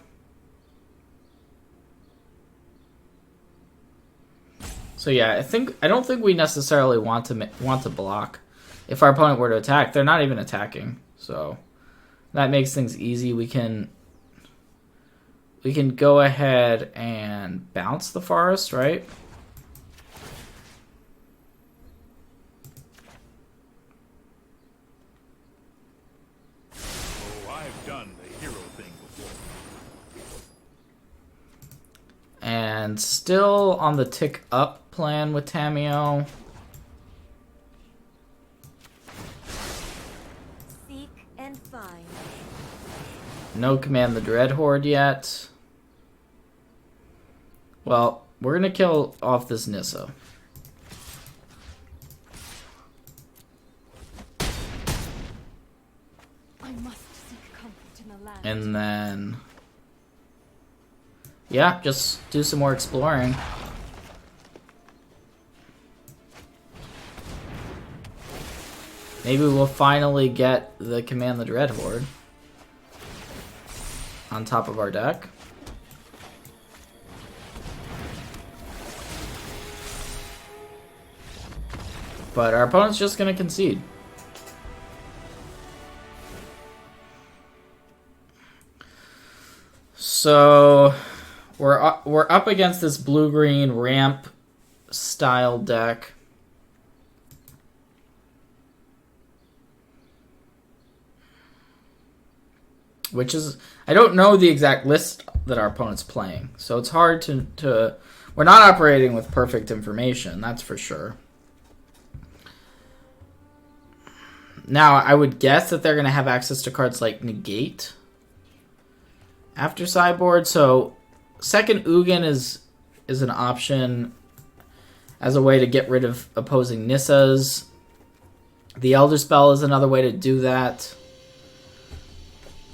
So yeah, I don't think we necessarily want to block. If our opponent were to attack, they're not even attacking, so that makes things easy. We can go ahead and bounce the forest, right? Oh, I've done the hero thing before. And still on the tick up plan with Tamio. Seek and find. No command the Dreadhorde yet. Well, we're gonna kill off this Nissa. I must seek comfort in the land. And then... yeah, just do some more exploring. Maybe we'll finally get the command the Dreadhorde on top of our deck. But our opponent's just going to concede. So we're up against this blue-green ramp style deck. Which is, I don't know the exact list that our opponent's playing. So it's hard to we're not operating with perfect information, that's for sure. Now, I would guess that they're going to have access to cards like Negate after sideboard. So second Ugin is an option as a way to get rid of opposing Nissas. The Elder Spell is another way to do that.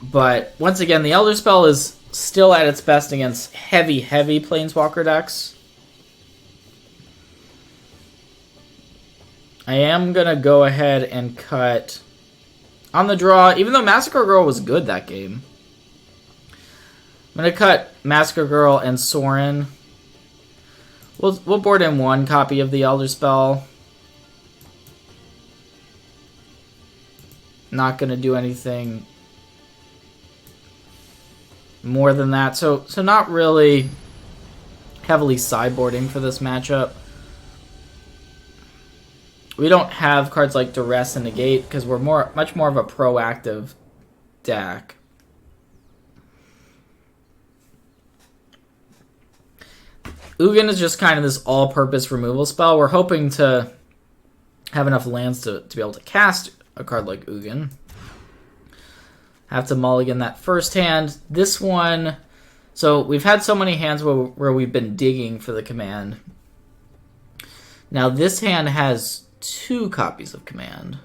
But once again, the Elder Spell is still at its best against heavy Planeswalker decks. I am going to go ahead and cut on the draw, even though Massacre Girl was good that game. I'm going to cut Massacre Girl and Sorin. We'll board in one copy of the Elder Spell. Not going to do anything more than that. So not really heavily sideboarding for this matchup. We don't have cards like Duress and Negate because we're much more of a proactive deck. Ugin is just kind of this all-purpose removal spell. We're hoping to have enough lands to be able to cast a card like Ugin. Have to mulligan that first hand. This one, so we've had so many hands where we've been digging for the command. Now this hand has 2 copies of command,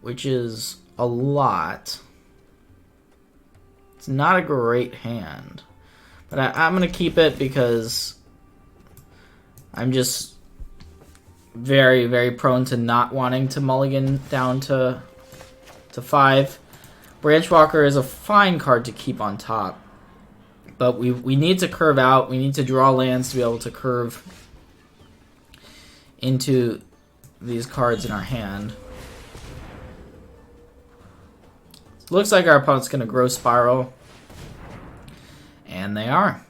which is a lot. It's not a great hand, but I'm going to keep it because I'm just very prone to not wanting to mulligan down to 5. Branchwalker is a fine card to keep on top, but we need to curve out. We need to draw lands to be able to curve into these cards in our hand. Looks like our opponent's going to grow Spiral, and they are.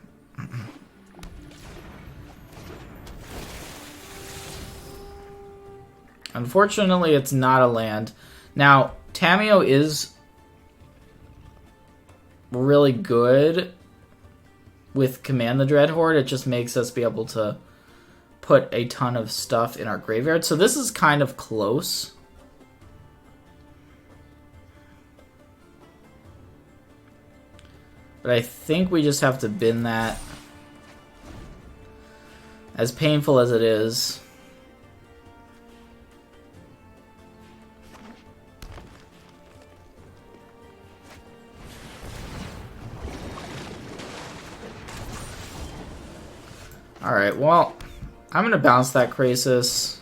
Unfortunately, it's not a land. Now, Tamio is really good with Command the Dreadhorde. It just makes us be able to put a ton of stuff in our graveyard. So this is kind of close. But I think we just have to bin that. As painful as it is. Alright, well, I'm going to bounce that Krasis.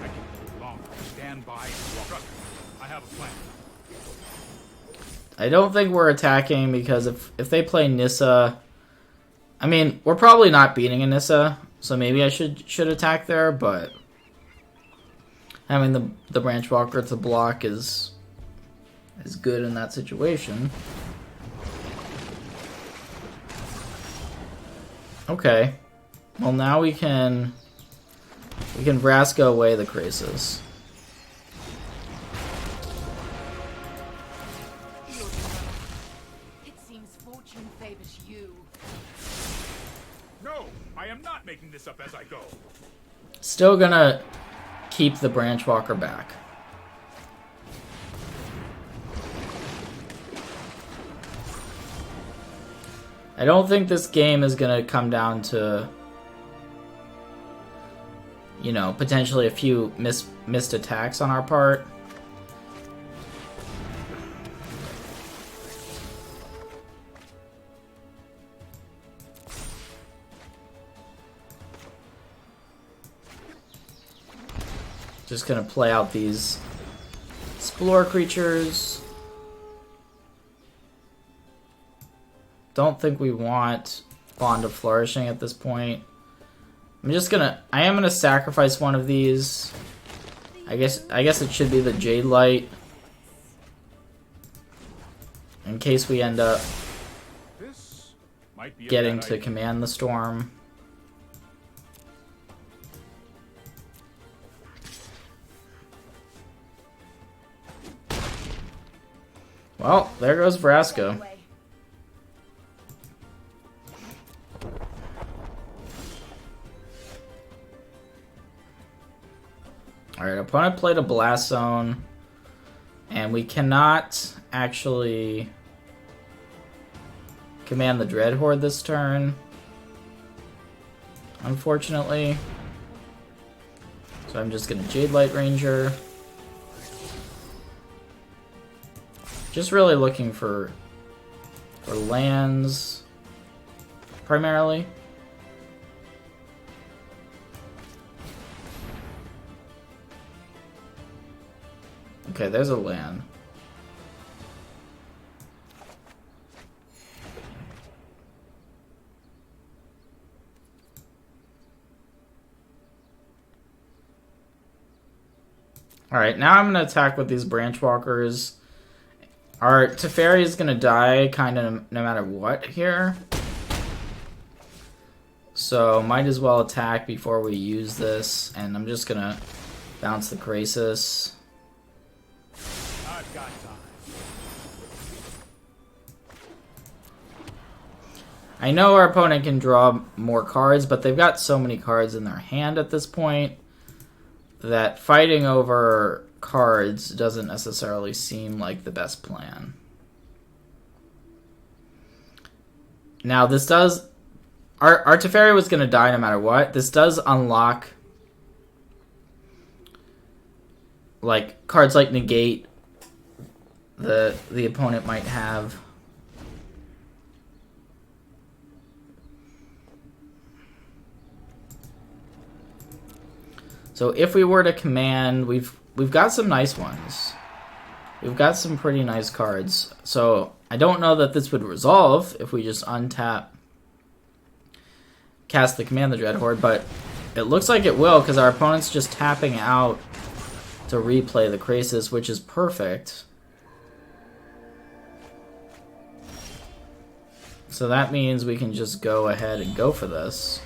I can hold longer. Stand by and walk up. I have a plan. I don't think we're attacking because if they play Nissa... I mean, we're probably not beating a Nissa, so maybe I should attack there, but... having the Branchwalker to block is good in that situation. Okay. Well, now we can Vraska away the Krasis. It seems punish you. No, I am not making this up as I go. Still gonna keep the Branch Walker back. I don't think this game is gonna come down to, you know, potentially a few missed attacks on our part. Just gonna play out these Explore creatures. Don't think we want Bond of Flourishing at this point. I am gonna sacrifice one of these. I guess it should be the Jade Light. In case we end up This might be a getting bad to idea. command the storm. Well, there goes Vraska. Anyway, Alright, opponent played a Blast Zone, and we cannot actually command the Dreadhorde this turn, unfortunately. So I'm just gonna Jade Light Ranger. Just really looking for lands, primarily. Okay, there's a land. Alright, now I'm going to attack with these Branch Walkers. Our Teferi is going to die kind of no matter what here. So might as well attack before we use this. And I'm just going to bounce the Krasis. I've got time. I know our opponent can draw more cards, but they've got so many cards in their hand at this point that fighting over cards doesn't necessarily seem like the best plan. Now this does... Our Teferi was going to die no matter what. This does unlock like cards like Negate the opponent might have. So if we were to command, we've got some nice ones. We've got some pretty nice cards. So I don't know that this would resolve if we just untap, cast the Command the Dreadhorde, but it looks like it will because our opponent's just tapping out to replay the Krasis, which is perfect. So that means we can just go ahead and go for this.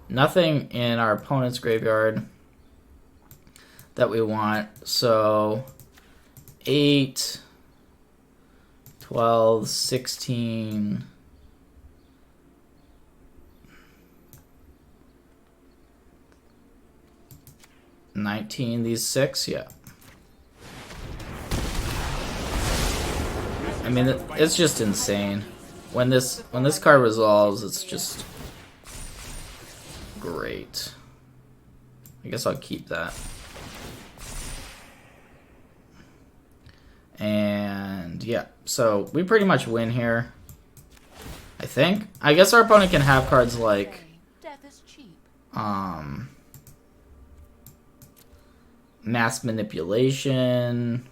Nothing in our opponent's graveyard that we want. So 8, 12, 16... 19, these 6, yeah. I mean, it's just insane. When this card resolves, it's just great. I guess I'll keep that. And yeah, so we pretty much win here, I think. I guess our opponent can have cards like Death is cheap. Mass Manipulation.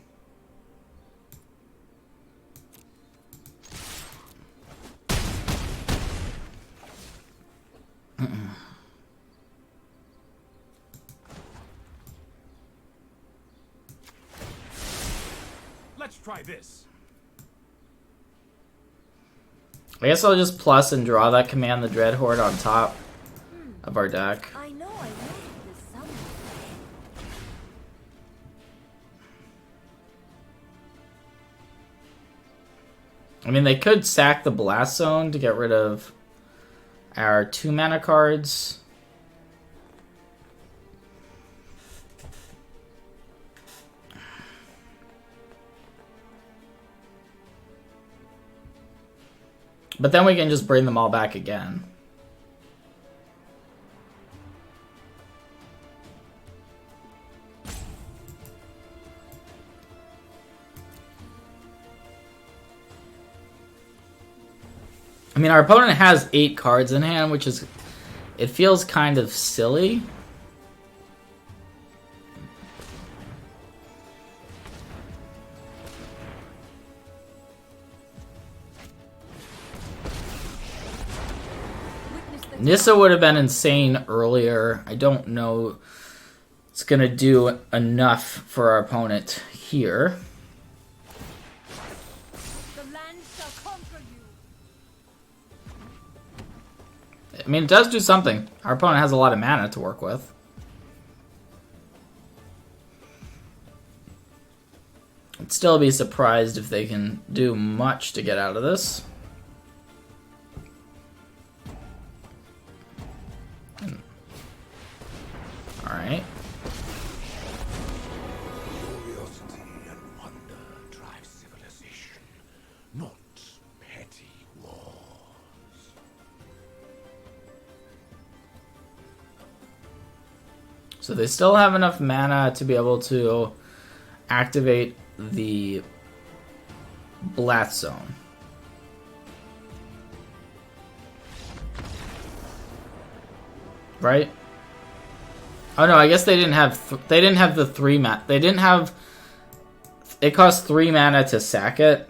Let's try this. I guess I'll just plus and draw that Command the Dreadhorde on top of our deck. I know I noted this somewhere. I mean, they could sack the Blast Zone to get rid of our 2 mana cards. But then we can just bring them all back again. I mean, our opponent has 8 cards in hand, which is... It feels kind of silly. Nissa would have been insane earlier. I don't know it's going to do enough for our opponent here. The land shall conquer you. I mean, it does do something. Our opponent has a lot of mana to work with. I'd still be surprised if they can do much to get out of this. Alright. Curiosity and wonder drive civilization, not petty wars. So they still have enough mana to be able to activate the Blast Zone. Right? Oh no, I guess they didn't have the 3 mana. They didn't have... It cost 3 mana to sack it.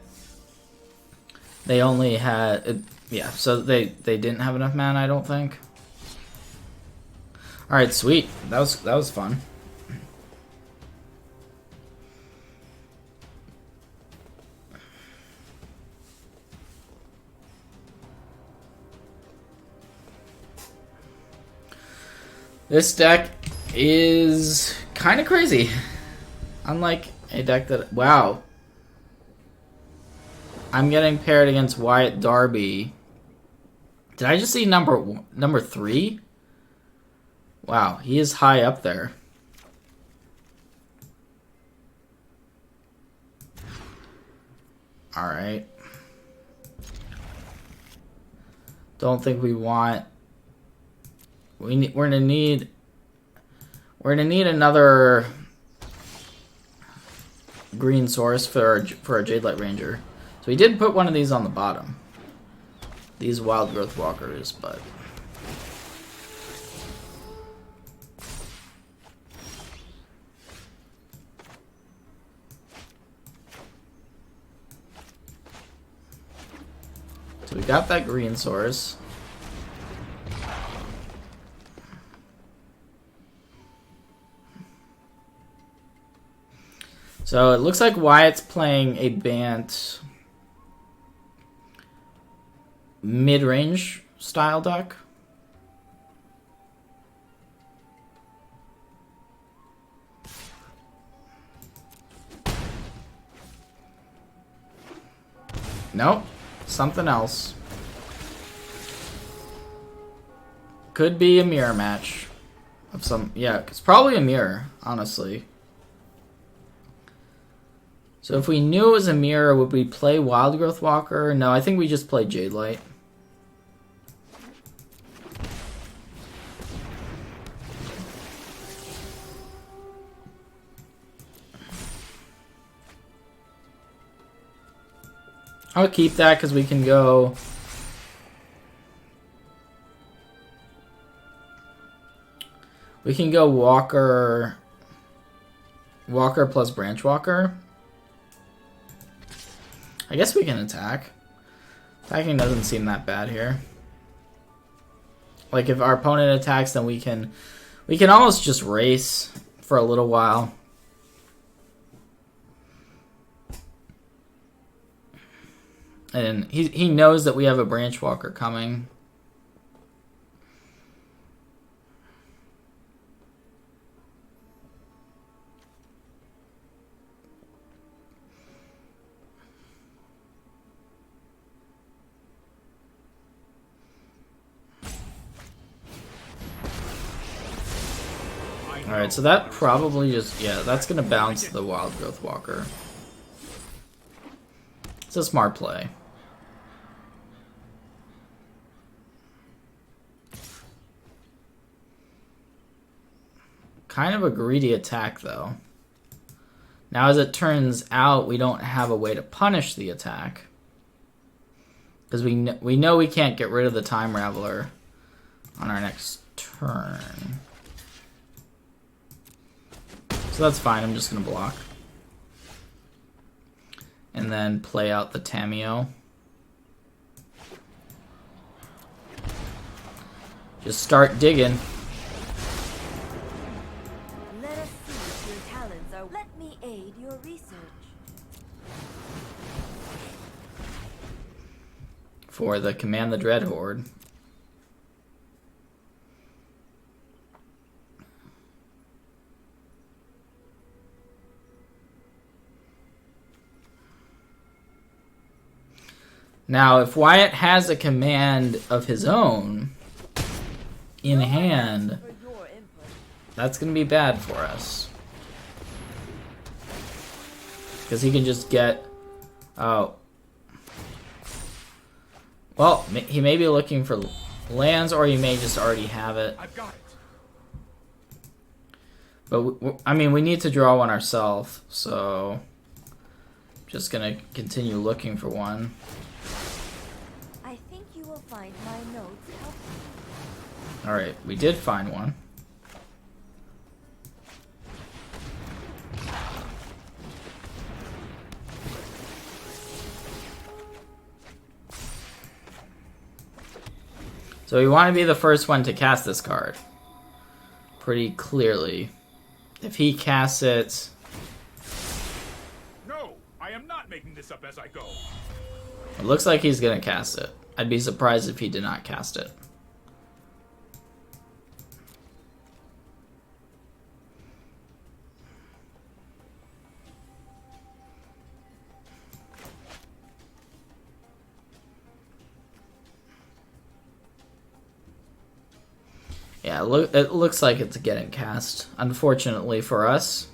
They only had... yeah, so they didn't have enough mana, I don't think. Alright, sweet. That was fun. This deck is kind of crazy. Unlike a deck that... Wow. I'm getting paired against Wyatt Darby. Did I just see number 3? Wow, he is high up there. Alright. Don't think we want... We're gonna need another green source for a Jadelight Ranger. So we did put one of these on the bottom. These Wild Growth Walkers, but so we got that green source. So it looks like Wyatt's playing a Bant mid-range style deck. Nope, something else. Could be a mirror match of some... Yeah, it's probably a mirror, honestly. So if we knew it was a mirror, would we play Wild Growth Walker? No, I think we just play Jadelight. I'll keep that because we can go... We can go Walker plus Branch Walker. I guess we can attack. Attacking doesn't seem that bad here. Like if our opponent attacks, then we can almost just race for a little while. And he knows that we have a Branch Walker coming. Alright, so that probably just... Yeah, that's going to bounce the Wild Growth Walker. It's a smart play. Kind of a greedy attack, though. Now, as it turns out, we don't have a way to punish the attack. Because we know we can't get rid of the Time Raveler on our next turn. So that's fine, I'm just going to block. And then play out the Tameo. Just start digging. Let us see if your talents are. Let me aid your research. For the Command the Dreadhorde. Now, if Wyatt has a command of his own in hand, that's going to be bad for us. Because he can just get... Oh. Well, he may be looking for lands, or he may just already have it. I've got it. But, I mean, we need to draw one ourselves, so... Just going to continue looking for one. I think you will find my notes helpful. Alright, we did find one. So we want to be the first one to cast this card. Pretty clearly. If he casts it... No, I am not making this up as I go. It looks like he's going to cast it. I'd be surprised if he did not cast it. Yeah, it looks like it's getting cast, unfortunately for us.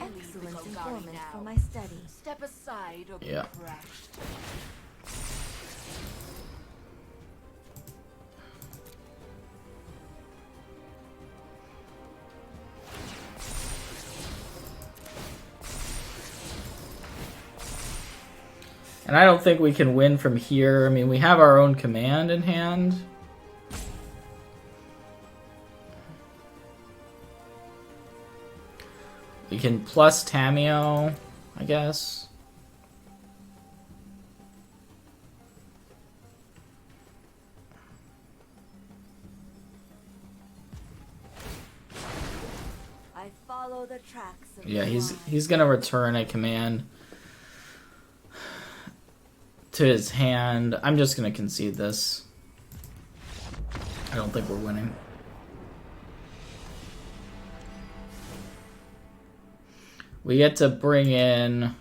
Excellent informant for my study. Step aside or Yeah. be crushed. And I don't think we can win from here. I mean, we have our own command in hand. We can plus Tameo, I guess. I follow the tracks of Yeah, the he's gonna return a command to his hand. I'm just gonna concede this. I don't think we're winning. We get to bring in... I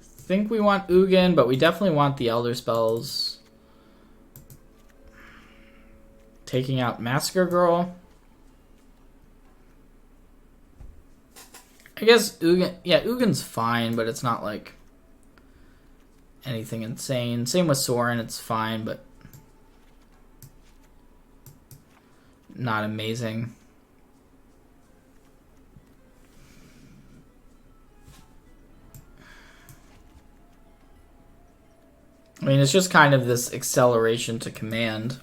think we want Ugin, but we definitely want the Elder Spells. Taking out Massacre Girl. I guess Ugin... Yeah, Ugin's fine, but it's not like anything insane. Same with Soren, it's fine, but not amazing. I mean, it's just kind of this acceleration to command.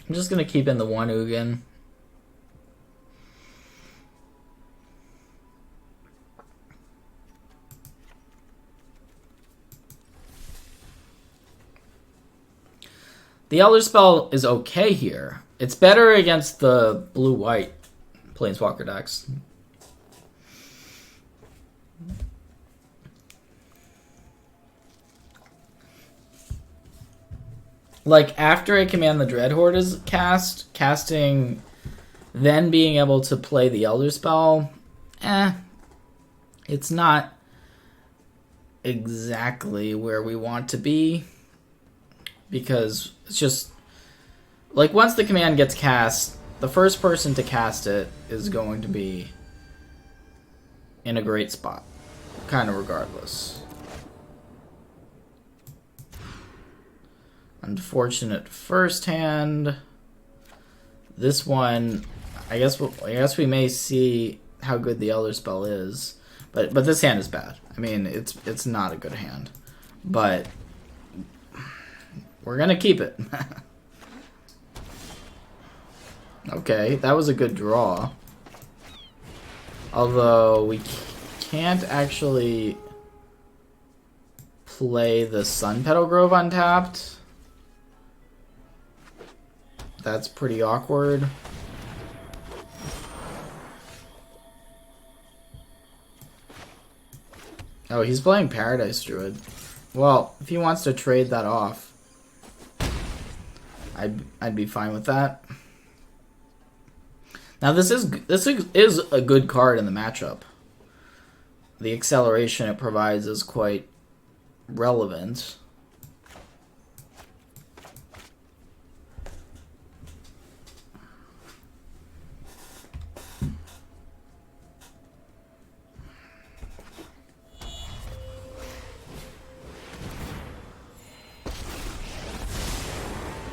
I'm just going to keep in the one Ugin. The Elder Spell is okay here. It's better against the blue-white Planeswalker decks. Like, after a Command the Dreadhorde is casting, then being able to play the Elder Spell, it's It's not exactly where we want to be, because it's just like once the command gets cast, the first person to cast it is going to be in a great spot, kind of regardless. Unfortunate first hand. This one, I guess we may see how good the Elder Spell is, but this hand is bad. I mean, it's not a good hand, but we're gonna keep it. Okay, that was a good draw. Although we can't actually play the Sun Petal Grove untapped. That's pretty awkward. Oh, he's playing Paradise Druid. Well, if he wants to trade that off, I'd be fine with that. Now this is a good card in the matchup. The acceleration it provides is quite relevant.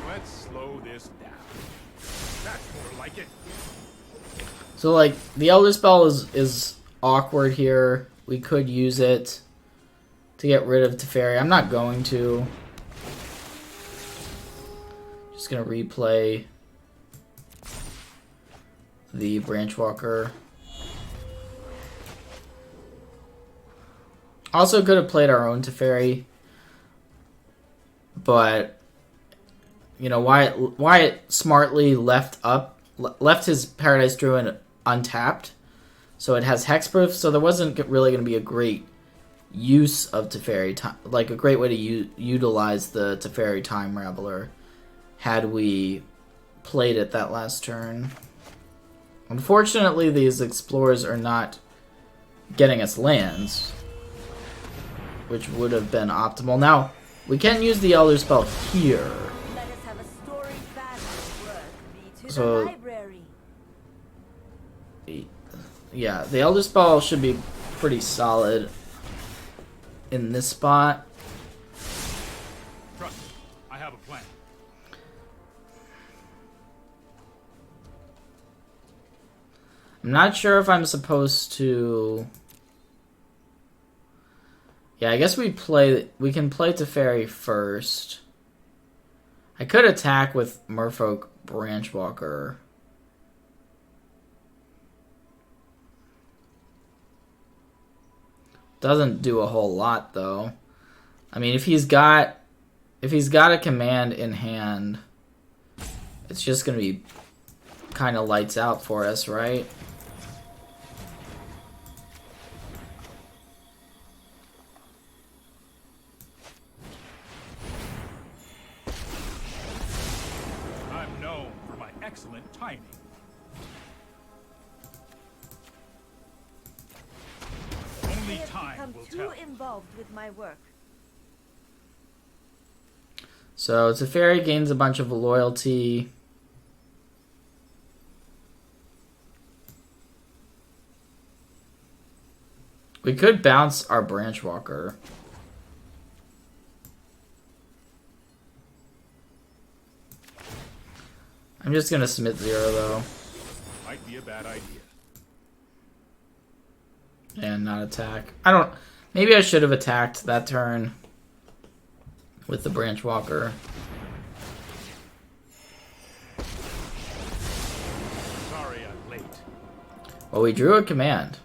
Let's slow this down. That's more like it. So, like, the Elder Spell is awkward here. We could use it to get rid of Teferi. I'm not going to. Just going to replay the Branchwalker. Also could have played our own Teferi. But, you know, Wyatt smartly left his Paradise Druid untapped, so it has hexproof, so there wasn't really going to be a great use of Teferi, like a great way to utilize the Teferi Time Raveler had we played it that last turn. Unfortunately, these explorers are not getting us lands, which would have been optimal. Now, we can use the Elder Spell here. Let us have a story battle. Work me to So- the library. Yeah, the Elder Spell should be pretty solid in this spot. Trust me, I have a plan. I'm not sure if I'm supposed to... Yeah, I guess we can play Teferi first. I could attack with Merfolk Branchwalker. Doesn't do a whole lot though. I mean, if he's got a command in hand, it's just gonna be kind of lights out for us, right? I'm known for my excellent timing. I Only have time become will too tell. involved with my work. So Teferi gains a bunch of loyalty. We could bounce our Branchwalker. I'm just gonna submit 0 though, Might be a bad idea. and not attack. Maybe I should have attacked that turn with the Branchwalker. Sorry I'm late. Well, we drew a command,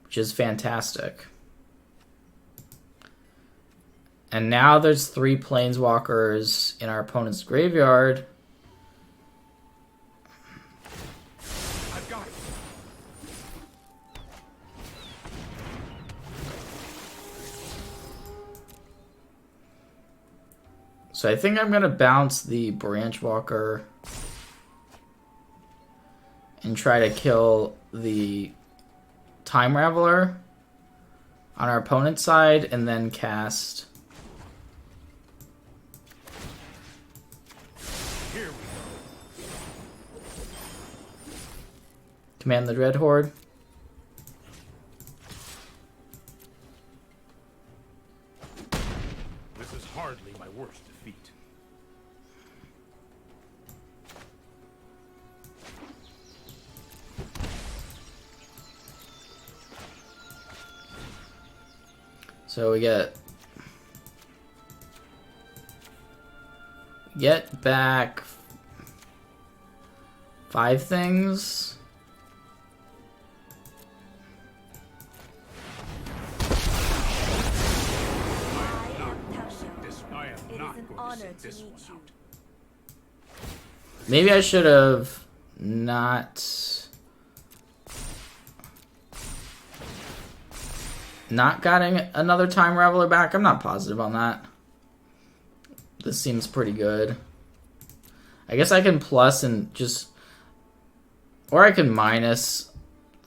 which is fantastic. And now there's 3 Planeswalkers in our opponent's graveyard. I've got it. So I think I'm going to bounce the Branchwalker and try to kill the Time Raveler on our opponent's side and then cast. Here we go. Command the Dreadhorde. This is hardly my worst defeat. So we get back 5 things. I am It not is an going honor to sit to this meet one you. out. Maybe I should have not gotten another Time Raveler back. I'm not positive on that. This seems pretty good. I guess I can plus and just... Or I can minus.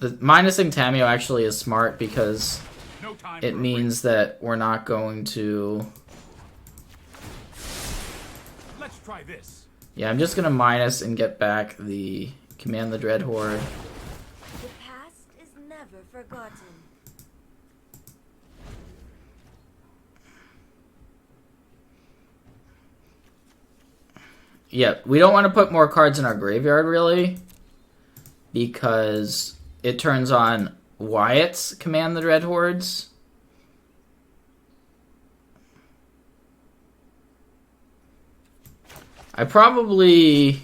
The minusing Tameo actually is smart because No time it for a means that we're not going to... break. Let's try this. Yeah, I'm just going to minus and get back the Command the Dreadhorde. The past is never forgotten. Yeah, we don't want to put more cards in our graveyard, really, because it turns on Wyatt's Command the Dreadhordes. I probably...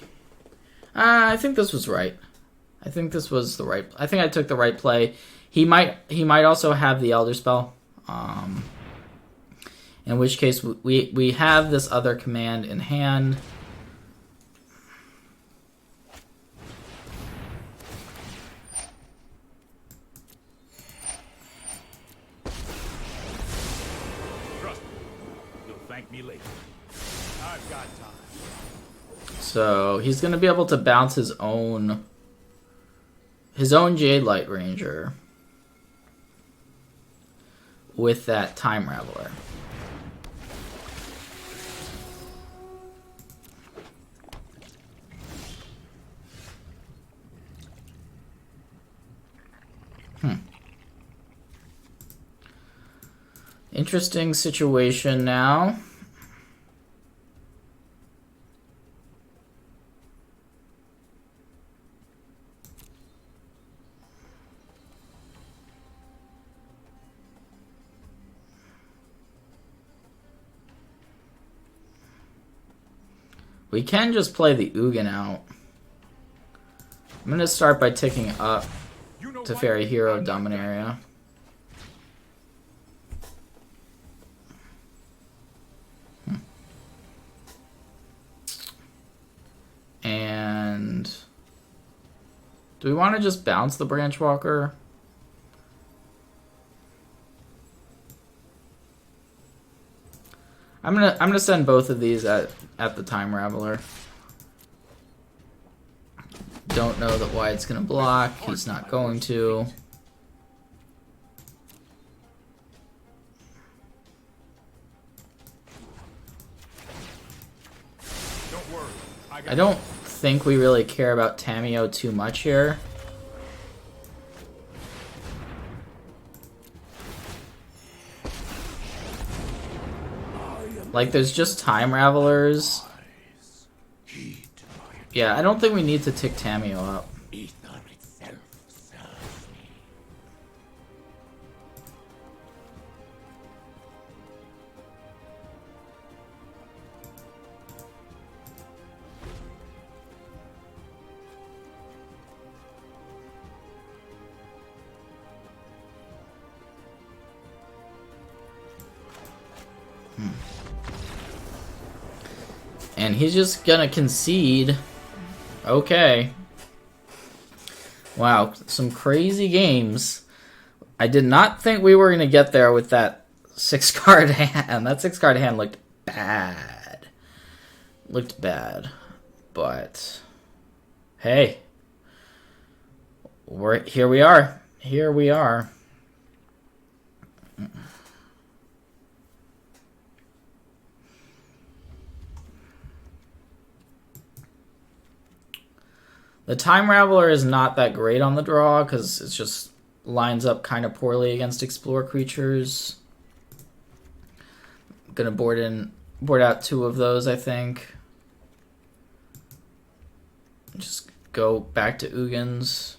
I think this was right. I think this was the right... I think I took the right play. He might also have the Elder Spell. In which case, we have this other command in hand. Trust me. You'll thank me later. I've got time. So he's going to be able to bounce his own Jade Light Ranger with that Time Raveler. Interesting situation now. We can just play the Ugin out. I'm going to start by ticking up You know to what? Fairy Hero I'm not Dominaria. And do we want to just bounce the Branch Walker? I'm gonna send both of these at the Time Raveler. Don't know that Wyatt's gonna block. He's not going to. Don't worry. I don't think we really care about Tameo too much here. Like, there's just Time Ravelers. Yeah, I don't think we need to tick Tameo up. And he's just gonna concede. Okay. Wow, some crazy games. I did not think we were gonna get there with that 6-card hand. That 6-card hand looked bad. Looked bad. But hey. Here we are. here we are. The Time Raveler is not that great on the draw because it just lines up kind of poorly against Explore creatures. I'm gonna board out 2 of those, I think. Just go back to Ugins.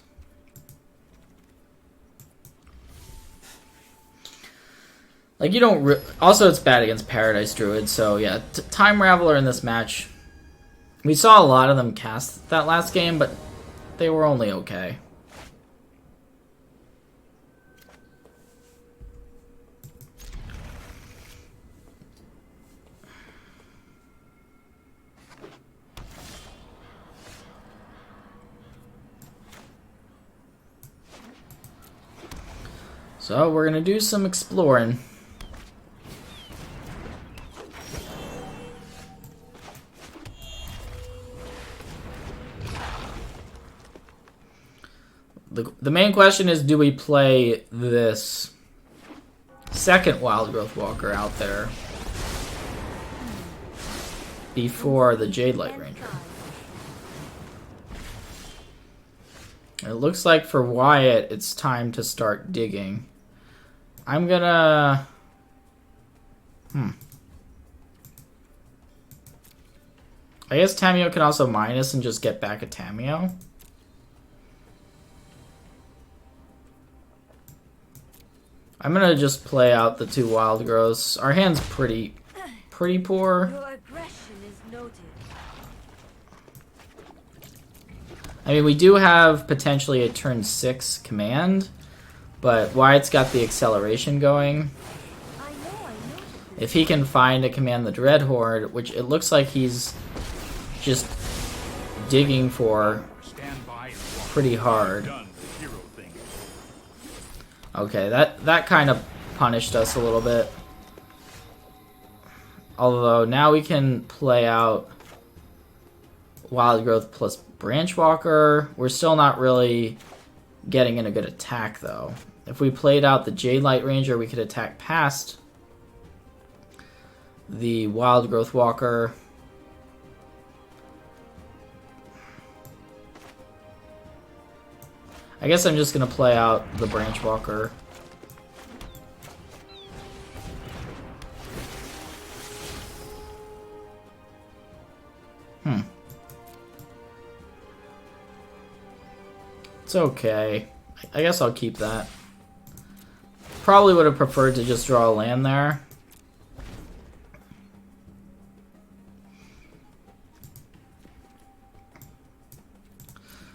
Like, you don't... also, it's bad against Paradise Druid, so yeah. Time Raveler in this match. We saw a lot of them cast that last game, but they were only okay. So we're gonna do some exploring. The main question is, do we play this second Wild Growth Walker out there before the Jade Light Ranger? It looks like for Wyatt, it's time to start digging. I'm gonna... I guess Tameo can also minus and just get back a Tameo. I'm gonna just play out the 2 Wild Growths. Our hand's pretty poor. Your aggression is noted. I mean, we do have potentially a turn 6 command, but Wyatt's got the acceleration going. I know. If he can find a command the Dreadhorde, which it looks like he's just digging for pretty hard. Okay, that kind of punished us a little bit. Although now we can play out Wild Growth plus Branch Walker. We're still not really getting in a good attack, though. If we played out the Jade Light Ranger, we could attack past the Wild Growth Walker. I guess I'm just going to play out the Branch Walker. It's okay. I guess I'll keep that. Probably would have preferred to just draw a land there.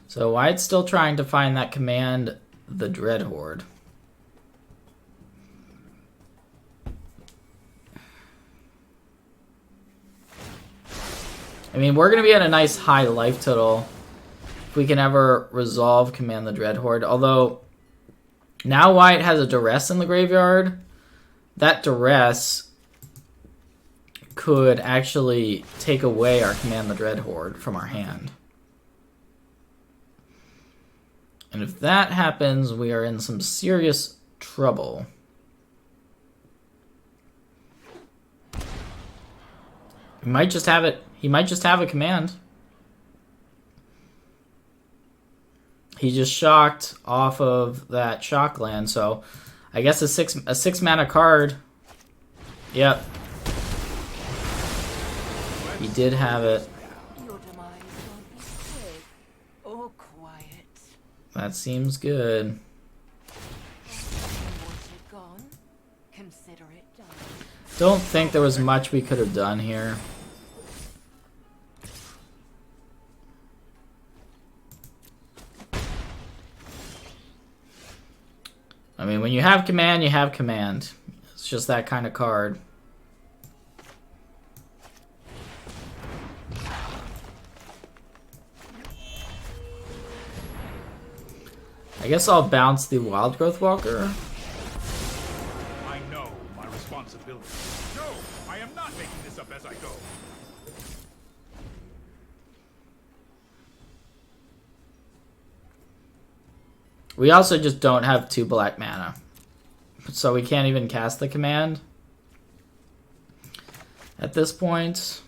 So Wyatt's still trying to find that command, the Dreadhorde. I mean, we're going to be at a nice high life total if we can ever resolve command the Dreadhorde. Although, now Wyatt has a duress in the graveyard. That duress could actually take away our command the Dreadhorde from our hand. And if that happens, we are in some serious trouble. He might just have it. He might just have a command. He just shocked off of that shock land, so I guess a six mana card. Yep. He did have it. That seems good. Don't think there was much we could have done here. I mean, when you have command, you have command. It's just that kind of card. I guess I'll bounce the Wild Growth Walker. I know my responsibility. No, I am not making this up as I go. We also just don't have 2 black mana. So we can't even cast the command at this point.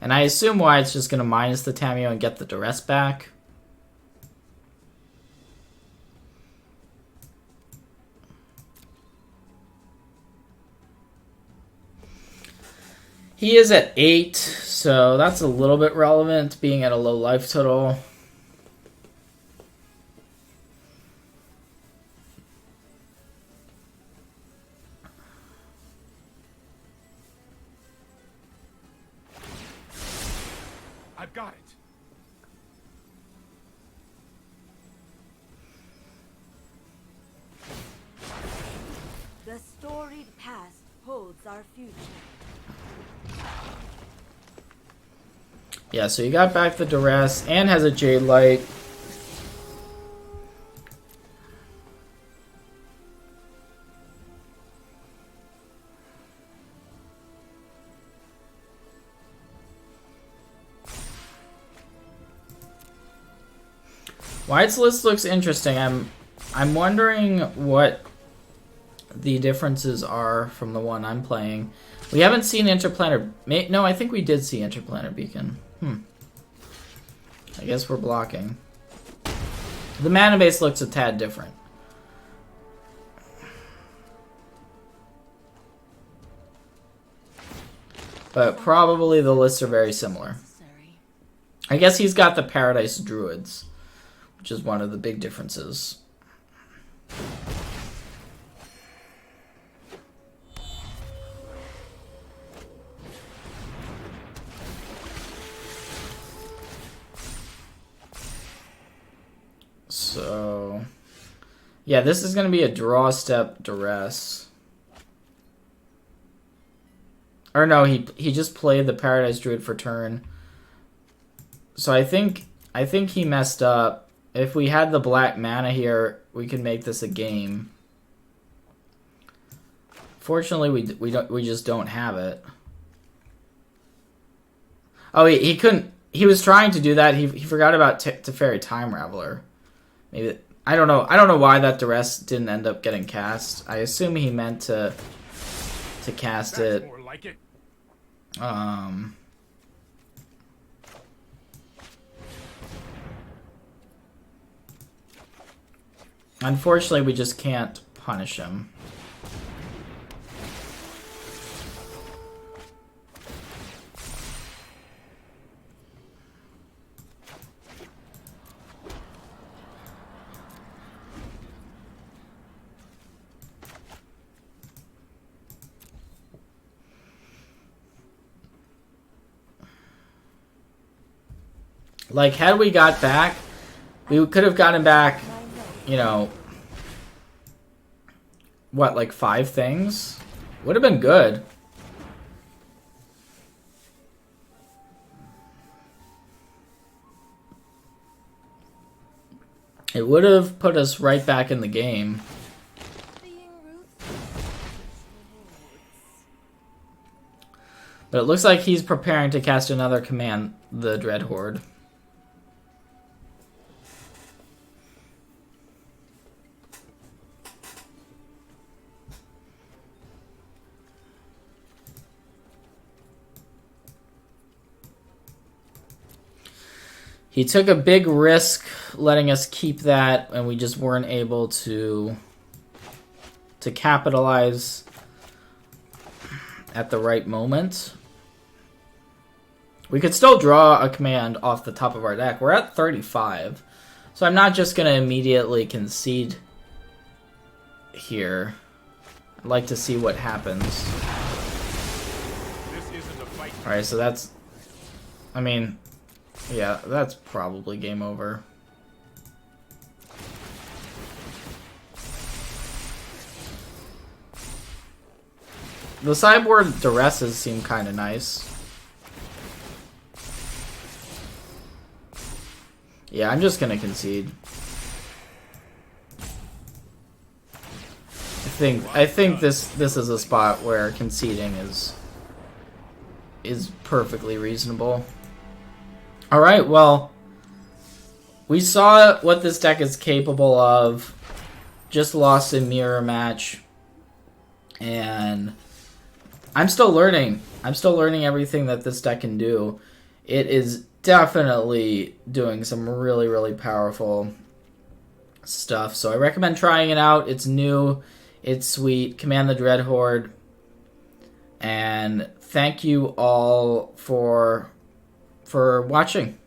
And I assume Wyatt's just going to minus the Tamiyo and get the duress back. He is at 8, so that's a little bit relevant, being at a low life total. I've got it. The storied past holds our future. Yeah, so you got back the duress and has a Jade Light. Wyatt's list looks interesting. I'm wondering what the differences are from the one I'm playing. We haven't seen Interplanar... No, I think we did see Interplanar Beacon. I guess we're blocking. The mana base looks a tad different. But probably the lists are very similar. I guess he's got the Paradise Druids, which is one of the big differences. So, yeah, this is going to be a draw step duress. Or no, he just played the Paradise Druid for turn. So I think he messed up. If we had the black mana here, we could make this a game. Fortunately, we just don't have it. Oh, he couldn't. He was trying to do that. He forgot about Teferi Time Raveler. Maybe I don't know. I don't know why that duress didn't end up getting cast. I assume he meant to cast That's it. more like it. Unfortunately, we just can't punish him. Like, had we got back, we could have gotten back, you know, what, like 5 things? Would have been good. It would have put us right back in the game. Being ruthless rewards. But it looks like he's preparing to cast another command, the Dreadhorde. He took a big risk letting us keep that, and we just weren't able to capitalize at the right moment. We could still draw a command off the top of our deck. We're at 35, so I'm not just going to immediately concede here. I'd like to see what happens. This isn't a fight. Alright, so that's... I mean... yeah, that's probably game over. The sideboard duresses seem kind of nice. Yeah, I'm just gonna concede. I think this is a spot where conceding is perfectly reasonable. Alright, well, we saw what this deck is capable of. Just lost a mirror match. And I'm still learning. I'm still learning everything that this deck can do. It is definitely doing some really, really powerful stuff. So I recommend trying it out. It's new. It's sweet. Command the Dreadhorde. And thank you all for watching.